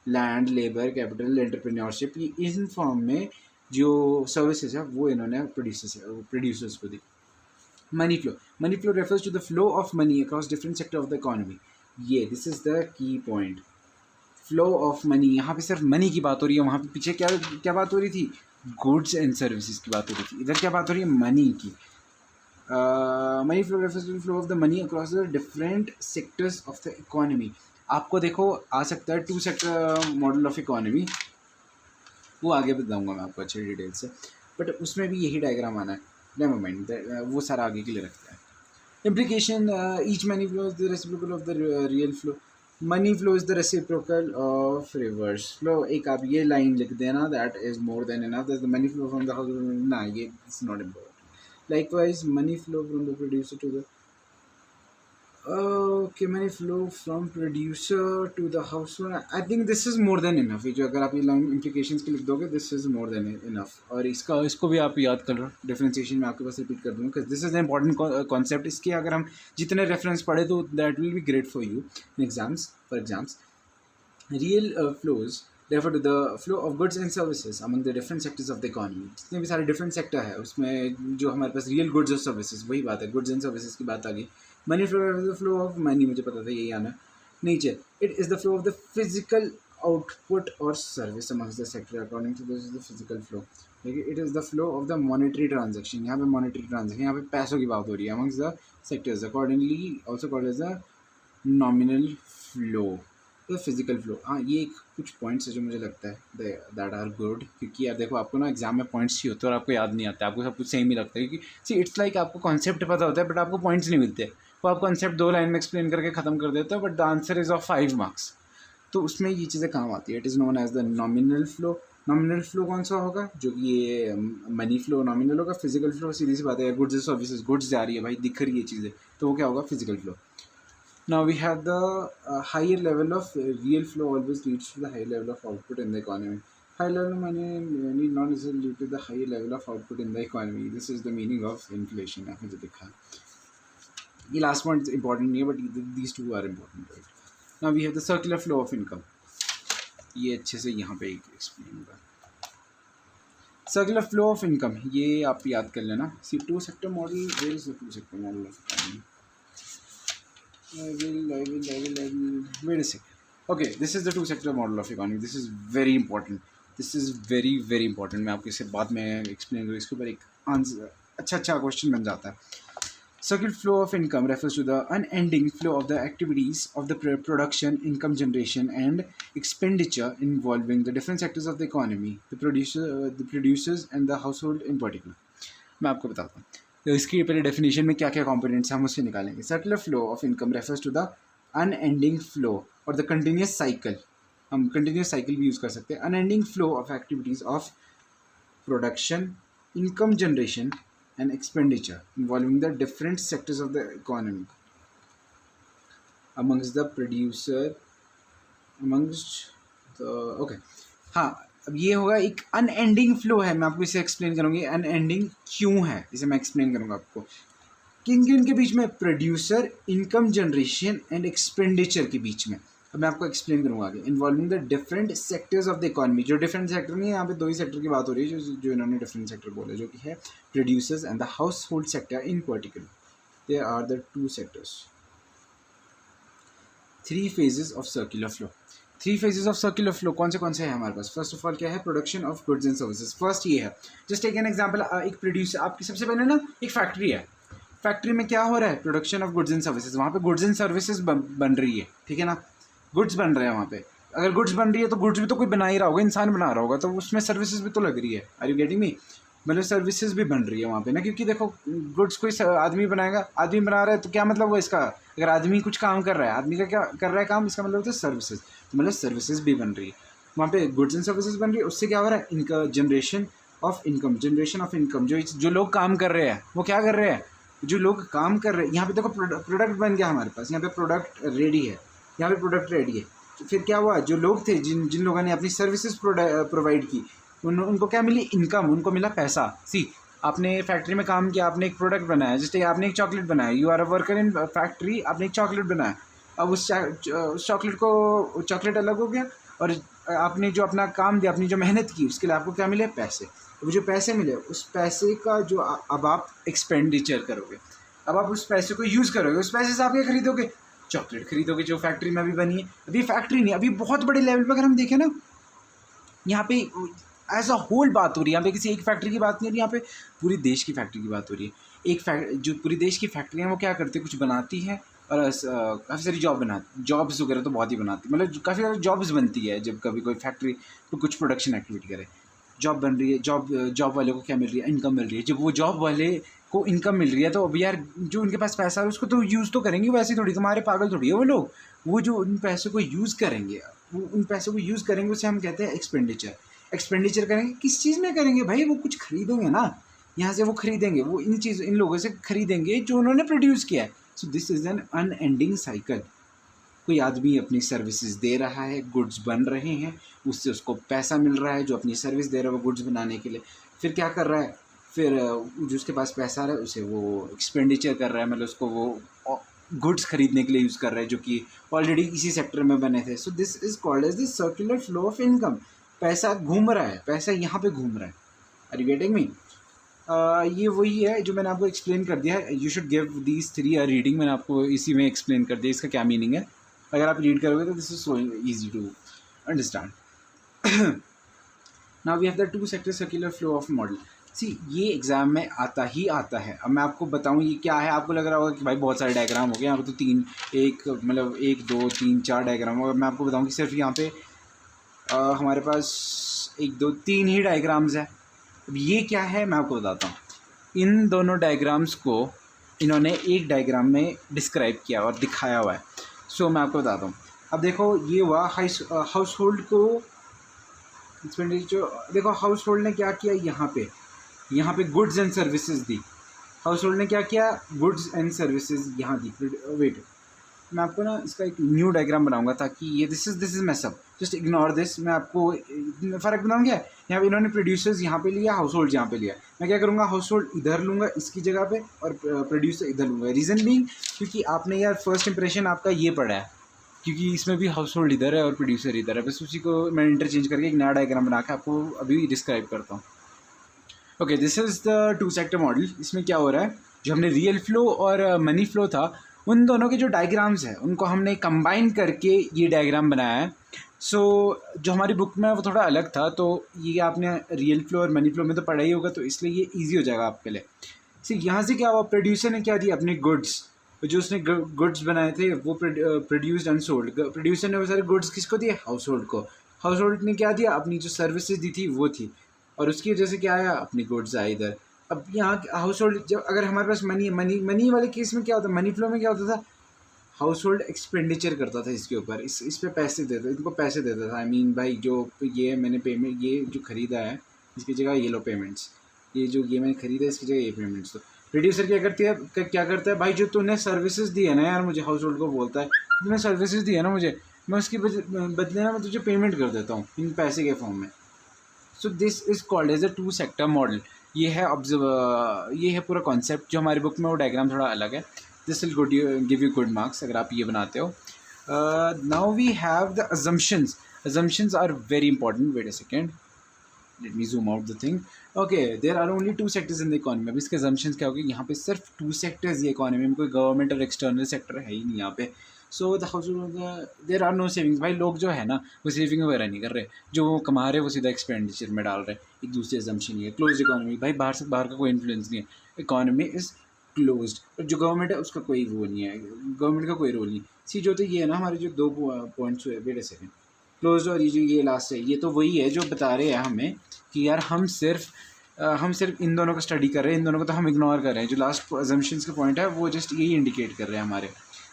लैंड, लेबर, कैपिटल, एंटरप्रेन्योरशिप, इन फॉर्म में जो सर्विसेज है वो इन्होंने प्रोड्यूसर्स को दी। Money flow refers to the flow of money across different sector of the economy. ये this is the key point, flow of money. यहाँ पे सिर्फ मनी की बात हो रही है, वहाँ पे पीछे क्या क्या बात हो रही थी? गुड्स एंड सर्विसेज की बात हो रही थी। इधर क्या बात हो रही है? मनी की। Money flow refers to the flow of the money across the different sectors of the economy. आपको देखो आ सकता है 2 सेक्टर मॉडल ऑफ इकोनॉमी, वो आगे बताऊंगा मैं आपको अच्छे डिटेल से, बट उसमें भी यही डायग्राम आना है। नेवर माइंड, वो सारा आगे के लिए रखता है। Implication, each money flow is the reciprocal of the real flow. Money flow is the reciprocal of reverse flow. एक आप ये लाइन लिख देना, that is more than enough. That's the money flow from the house. ना, ये it's not important. Likewise, money flow from the producer to the okay, money flow from producer to the household. I think this is more than enough. ये जो अगर आप ये लाइन implications के लिख दोगे, this is more than enough. और इसको भी आप याद कर लो, डिफरेंशिएशन में आपके पास रिपीट कर दूँगा, because this is an important concept. इसके अगर हम जितने रेफरेंस पढ़े तो that will be great for you in exams. For exams, real flows refer to the flow of goods and services among the different sectors of the economy. जितने भी सारे different sector है उसमें जो हमारे पास real goods और services, वही बात है, goods and services की बात आ गई। Money flow is the flow of money, मुझे पता था यही आना। नीचे it is the flow of the physical output और service amongst the sector according to this is the physical flow. देखिए, it is the flow of the monetary transaction. यहाँ पे मॉनेटरी ट्रांजेक्शन, यहाँ पे पैसों की बात हो रही है amongst the sectors, accordingly also called as the nominal flow, the physical flow. हाँ, ये कुछ पॉइंट्स है जो मुझे लगता है दैट आर गुड, क्योंकि यार देखो आपको ना एग्जाम में पॉइंट्स चाहिए होते हैं और आपको याद नहीं आता, आपको सब कुछ सेम ही लगता है, क्योंकि सी इट्स लाइक आपको कॉन्सेप्ट पता होता है बट आपको पॉइंट्स नहीं मिलते। वो आप कॉन्सेप्ट 2 लाइन में एक्सप्लेन करके ख़त्म कर देते हो, but the answer is of 5 marks. तो उसमें ये चीज़ें काम आती है। It is known as the nominal flow. Nominal flow कौन सा होगा? जो कि ये मनी फ्लो नॉमिनल होगा। फिजिकल फ्लो सीधी सी बात है, गुड्स सर्विसेज, गुड्स जा रही है भाई, दिख रही है चीज़ें, तो तो वो क्या होगा, physical flow. Now we have the higher level of real flow always leads to the higher level of output in the economy. High level माने need not necessarily lead to the higher level of output in the economy. This is the meaning of inflation. आपने जो लिखा ये लास्ट पॉइंट इंपॉर्टेंट नहीं है but these two are important. Right, now we have the circular flow of income. ये अच्छे से यहाँ पे एक्सप्लेन होगा. सर्कुलर फ्लो ऑफ इनकम ये आप याद कर लेना. See two sector model, where is the two sector model of economy. I will wait a second. Okay, this is the two sector model of economy. This is very important. This is very very important. मैं आपको इससे बाद में एक्सप्लेन करूँ. इसके ऊपर एक आंसर अच्छा क्वेश्चन बन जाता है. Circular flow of income refers to the unending flow of the activities of the production, income generation, and expenditure involving the different sectors of the economy, the producers, and the household in particular. मैं आपको बताता हूँ. तो इसकी पहले डेफिनेशन में क्या क्या कॉम्पोनेंट्स हम उससे निकालेंगे. Circular flow of income refers to the unending flow और द कंटिन्यूस साइकिल. हम कंटिन्यूस साइकिल भी यूज़ कर सकते हैं. Unending flow of activities of production, income generation and expenditure involving the different sectors of the economy amongst the producer okay. हाँ, अब ये होगा एक अनएंडिंग फ्लो है. मैं आपको इसे एक्सप्लेन करूँगी अनएंडिंग क्यों है, इसे मैं एक्सप्लेन करूँगा आपको. किन किन के बीच में, producer, income generation and expenditure के बीच में. अब मैं आपको एक्सप्लेन करूँगा आगे. Involving the different sectors of the economy. जो डिफरेंट सेक्टर नहीं है, यहाँ पे दो ही सेक्टर की बात हो रही है जो इन्होंने डिफरेंट सेक्टर बोले, जो कि है producers and the household sector in particular. They are the two sectors. 3 phases of circular flow. 3 phases of circular flow कौन से हैं हमारे पास. फर्स्ट ऑफ ऑल क्या है, production of goods and services. First ये है, जस्ट टेक एन एग्जांपल. एक प्रोड्यूसर, आपकी सबसे पहले ना एक फैक्ट्री है. फैक्ट्री में क्या हो रहा है, production of goods and services. वहाँ पे गुड्स एंड सर्विसेज बन रही है, ठीक है ना. गुड्स बन रहे हैं वहाँ पे. अगर गुड्स बन रही है तो गुड्स भी तो कोई बना ही रहा होगा, इंसान बना रहा होगा, तो उसमें सर्विसेज भी तो लग रही है. Are you getting me. मतलब सर्विसेज भी बन रही है वहाँ पे ना, क्योंकि देखो गुड्स कोई आदमी बनाएगा, आदमी बना रहा है तो क्या मतलब वो इसका, अगर आदमी कुछ काम कर रहा है, आदमी का क्या कर रहा है काम, इसका मतलब होता है सर्विसेज. तो मतलब सर्विसेज भी बन रही है वहाँ पे, गुड्स एंड सर्विसेज बन रही है. उससे क्या हो रहा है, इनका जनरेशन ऑफ इनकम. जो लोग काम कर रहे हैं वो क्या कर रहे हैं, जो लोग काम कर रहे हैं. यहाँ पे देखो प्रोडक्ट बन गया हमारे पास, यहाँ पे प्रोडक्ट रेडी है, यहाँ पे प्रोडक्ट रेडी है. तो फिर क्या हुआ, जो लोग थे जिन लोगों ने अपनी सर्विसेज प्रोवाइड की, उनको क्या मिली, इनकम, उनको मिला पैसा. सी, आपने फैक्ट्री में काम किया, आपने एक प्रोडक्ट बनाया, जैसे आपने एक चॉकलेट बनाया. You are a worker in factory, आपने एक चॉकलेट बनाया. अब उस चॉकलेट को, चॉकलेट अलग हो गया, और आपने जो अपना काम दिया, अपनी जो मेहनत की, उसके लिए आपको क्या मिले, पैसे. वो जो पैसे मिले, उस पैसे का जो अब आप एक्सपेंडिचर करोगे, अब आप उस पैसे को यूज़ करोगे. उस पैसे से आप क्या खरीदोगे, चॉकलेट खरीदोगे जो फैक्ट्री में अभी बनी है. अभी फैक्ट्री नहीं, अभी बहुत बड़े लेवल पर अगर हम देखें ना, यहाँ पे एज अ होल बात हो रही है. यहाँ पे किसी एक फैक्ट्री की बात नहीं हो रही, यहाँ पे पूरी देश की फैक्ट्री की बात हो रही है. जो पूरी देश की फैक्ट्री हैं वो क्या करती है, कुछ बनाती हैं और काफ़ी सारी जॉब्स वगैरह तो बहुत ही बनाती, मतलब काफ़ी सारी जॉब्स बनती है. जब कभी कोई फैक्ट्री तो कुछ प्रोडक्शन एक्टिविटी करे, जॉब बन रही है. जॉब वाले को क्या मिल रही है, इनकम मिल रही है. जब वो जॉब वाले को इनकम मिल रही है तो अब यार जो उनके पास पैसा है उसको तो यूज़ तो करेंगे. वैसे थोड़ी, तुम्हारे पागल थोड़ी है वो लोग. वो जो उन पैसों को यूज़ करेंगे, उसे हम कहते हैं एक्सपेंडिचर करेंगे. किस चीज़ में करेंगे भाई, वो कुछ खरीदेंगे ना, यहाँ से वो खरीदेंगे, वो इन लोगों से खरीदेंगे जो उन्होंने प्रोड्यूस किया है. सो this is an unending cycle. कोई आदमी अपनी सर्विसेज दे रहा है, गुड्स बन रहे हैं, उससे उसको पैसा मिल रहा है, जो अपनी सर्विस दे रहा है वो गुड्स बनाने के लिए. फिर क्या कर रहा है, फिर जो उसके पास पैसा आ रहा है उसे वो एक्सपेंडिचर कर रहा है, मतलब उसको वो गुड्स खरीदने के लिए यूज़ कर रहा है जो कि ऑलरेडी इसी सेक्टर में बने थे. So this is called as the circular flow of income. पैसा घूम रहा है, पैसा यहाँ पे घूम रहा है. Are you getting me. ये वही है जो मैंने आपको एक्सप्लेन कर दिया है. You should give these 3 reading. मैंने आपको इसी में एक्सप्लेन कर दिया इसका क्या मीनिंग है. अगर आप रीड करोगे तो this is so easy to understand. Now we have the 2 sector circular flow of model. See, ये एग्जाम में आता है. अब मैं आपको बताऊँ ये क्या है. आपको लग रहा होगा कि भाई बहुत सारे डायग्राम हो गए यहाँ पे, तो 1 2 3 4 डायग्राम होगा. मैं आपको बताऊँ कि सिर्फ यहाँ पे हमारे पास 1 2 3 ही डायग्राम्स है. अब ये क्या है मैं आपको बताता हूँ. इन दोनों डायग्राम्स को इन्होंने एक डायग्राम में डिस्क्राइब किया और दिखाया हुआ है. सो मैं आपको बताता हूँ. अब देखो ये हुआ हाउस होल्ड को एक्सपेंडिचर. देखो हाउस होल्ड ने क्या किया, यहाँ पे goods and services the. House hold ने क्या किया, गुड्स एंड सर्विसेज यहाँ दी। वेट, मैं आपको ना इसका एक न्यू डायग्राम बनाऊंगा ताकि ये this is mess up, just ignore this. मैं आपको फ़र्क बनाऊंगा क्या, यहाँ पे इन्होंने प्रोड्यूसर्स यहाँ पे लिया, हाउस होल्ड यहाँ पे लिया। मैं क्या करूँगा, हाउस होल्ड इधर लूँगा इसकी जगह पे और प्रोड्यूसर इधर लूँगा। रीज़न बीइंग क्योंकि आपने यार फर्स्ट इंप्रेशन आपका ये पड़ा है, क्योंकि इसमें भी हाउस होल्ड इधर है और प्रोड्यूसर इधर है। बस उसी को मैं इंटरचेंज करके एक नया डायग्राम बना के आपको अभी डिस्क्राइब करता हूँ। Okay, this is the two sector model. इसमें क्या हो रहा है, जो हमने रियल फ्लो और मनी फ्लो था, उन दोनों के जो डायग्राम्स हैं उनको हमने कंबाइन करके ये डायग्राम बनाया है। सो जो हमारी बुक में वो थोड़ा अलग था, तो ये आपने रियल फ्लो और मनी फ्लो में तो पढ़ा ही होगा, तो इसलिए ये ईजी हो जाएगा आपके लिए। यहाँ से क्या हुआ, प्रोड्यूसर ने क्या दिया, अपने गुड्स, जो उसने गुड्स बनाए थे वो प्रोड्यूस्ड एंड सोल्ड। प्रोड्यूसर ने वो सारे गुड्स किसको दिए, हाउस होल्ड को। हाउस होल्ड ने क्या दिया, अपनी जो सर्विसेज दी थी वो थी, और उसकी वजह से क्या आया, अपनी गुड्स आए इधर। अब यहाँ हाउस होल्ड, जब अगर हमारे पास मनी वाले केस में क्या होता है, मनी फ्लो में क्या होता था, हाउस होल्ड एक्सपेंडिचर करता था इसके ऊपर, इस पे पैसे देता, इनको पैसे देता था। आई मीन भाई जो ये मैंने पेमेंट, ये जो ख़रीदा है इसकी जगह ये लो पेमेंट्स, ये जो ये मैंने ख़रीदा है इसकी जगह ये पेमेंट्स। तो प्रोड्यूसर क्या करता है, भाई जो तूने सर्विसेज दी है ना यार, मुझे हाउस होल्ड को बोलता है, तूने सर्विसेज दी है ना मुझे, मैं उसकी बदले ना मैं तुझे पेमेंट कर देता हूँ इन पैसे के फॉर्म में। So this is called as a two sector model. ये है पूरा कॉन्सेप्ट। जो हमारी बुक में वो डायग्राम थोड़ा अलग है। This will give you good marks अगर आप ये बनाते हो। Now we have the assumptions. Assumptions are very important. Wait a second, let me zoom out the thing. Okay, there are only two sectors in the economy. अब इसके अजम्पशंस क्या होगी, यहाँ पे सिर्फ टू सेक्टर्स ये इकोनॉमी में, कोई गवर्नमेंट और एक्सटर्नल सेक्टर है ही नहीं यहाँ पे। So the house there are no savings. भाई लोग जो है ना वो सेविंग वगैरह नहीं कर रहे, जो वो कमा रहे हैं वो सीधा एक्सपेंडिचर में डाल रहे हैं। एक दूसरी अजम्पशन ये है, क्लोज इकोनॉमी। भाई बाहर का कोई इन्फ्लुएंस नहीं है, इकोनॉमी इज़ क्लोज्ड। और जो गवर्नमेंट है उसका कोई वो नहीं है, गवर्नमेंट का कोई रोल नहीं। सी जो तो ये है ना, हमारे जो दो पॉइंट्स हुए, वेट अ सेकेंड, क्लोज और ये जो ये लास्ट है, ये तो वही है जो बता रहे हैं हमें कि यार हम सिर्फ इन दोनों का स्टडी कर रहे हैं, इन दोनों को तो हम इग्नोर कर रहे हैं। जो लास्ट अजम्पशंस का पॉइंट है वो जस्ट यही इंडिकेट कर रहे हैं हमारे।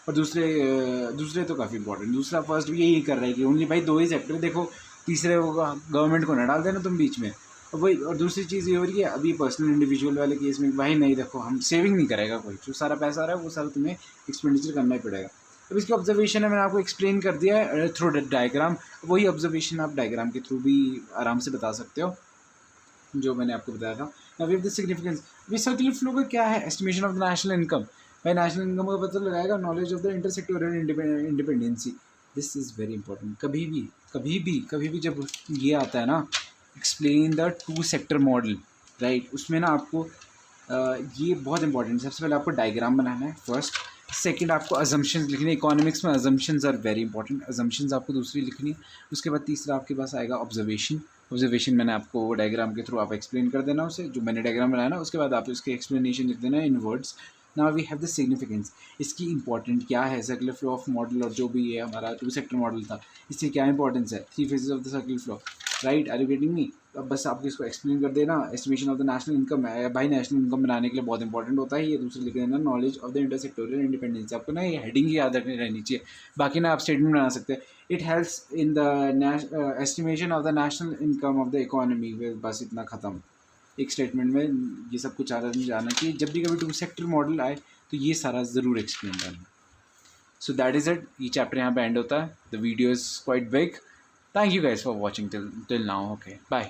और दूसरे तो काफ़ी इंपॉर्टेंट। दूसरा फर्स्ट भी यही कर रहा है कि ओनली भाई दो ही सेक्टर देखो, तीसरे गवर्नमेंट को ना डाल देना तुम बीच में। और वही, और दूसरी चीज़ ये हो रही है अभी पर्सनल इंडिविजुअल वाले केस में, भाई नहीं देखो हम सेविंग नहीं करेगा कोई, जो सारा पैसा आ रहा है वो सारा तुम्हें एक्सपेंडिचर करना ही पड़ेगा। अब इसकी ऑब्जर्वेशन है, मैंने आपको एक्सप्लेन कर दिया है थ्रू डायग्राम। वही ऑब्जर्वेशन आप डायग्राम के थ्रू भी आराम से बता सकते हो जो मैंने आपको बताया था। Now we have the significance. We circular flow का क्या है, estimation of the national income. भाई नेशनल इनकम का पता लगाएगा, knowledge of the intersectorial independency. This is very important. कभी भी जब ये आता है ना, explain the two sector model, right, उसमें ना आपको ये बहुत इंपॉर्टेंट है। सबसे पहले आपको डायग्राम बनाना है फर्स्ट। सेकंड आपको अजम्पशंस लिखनी है। इकोनॉमिक्स में assumptions are very important. Assumptions आपको दूसरी लिखनी है। उसके बाद तीसरा आपके पास आएगा ऑब्जर्वेशन मैंने आपको डायग्राम के थ्रू आप एक्सप्लेन कर देना उसे, जो मैंने डायग्राम बनाया ना, उसके बाद आप उसके एक्सप्लेनेशन लिख देना in words. Now we have the significance. इसकी इंपॉर्टेंट क्या है, सर्कुलर फ्लो ऑफ मॉडल, और जो भी ये हमारा टू सेक्टर मॉडल था, इससे क्या इंपॉर्टेंस है, three phases of the circular flow, right, are you getting me. अब बस आपको इसको एक्सप्लेन कर देना। Estimation of the national income है, भाई नेशनल इनकम बनाने के लिए बहुत इंपॉर्टेंट होता है ये। दूसरे लिख देना नॉलेज ऑफ द इंटरसेक्टोरियल इंडिपेंडेंस। आपको ना ये हेडिंग ही याद रखनी रहनी चाहिए, बाकी ना आप स्टेटमेंट बना सकते हैं। It helps in the estimation of the national income of the economy. बस इतना ख़त्म। एक स्टेटमेंट में ये सब कुछ आदत नहीं जाना कि जब भी कभी टू सेक्टर मॉडल आए तो ये सारा ज़रूर एक्सप्लेन करना। So that is it. ये चैप्टर यहाँ पे एंड होता है। The video is quite big. Thank you guys for watching till now. Okay, bye.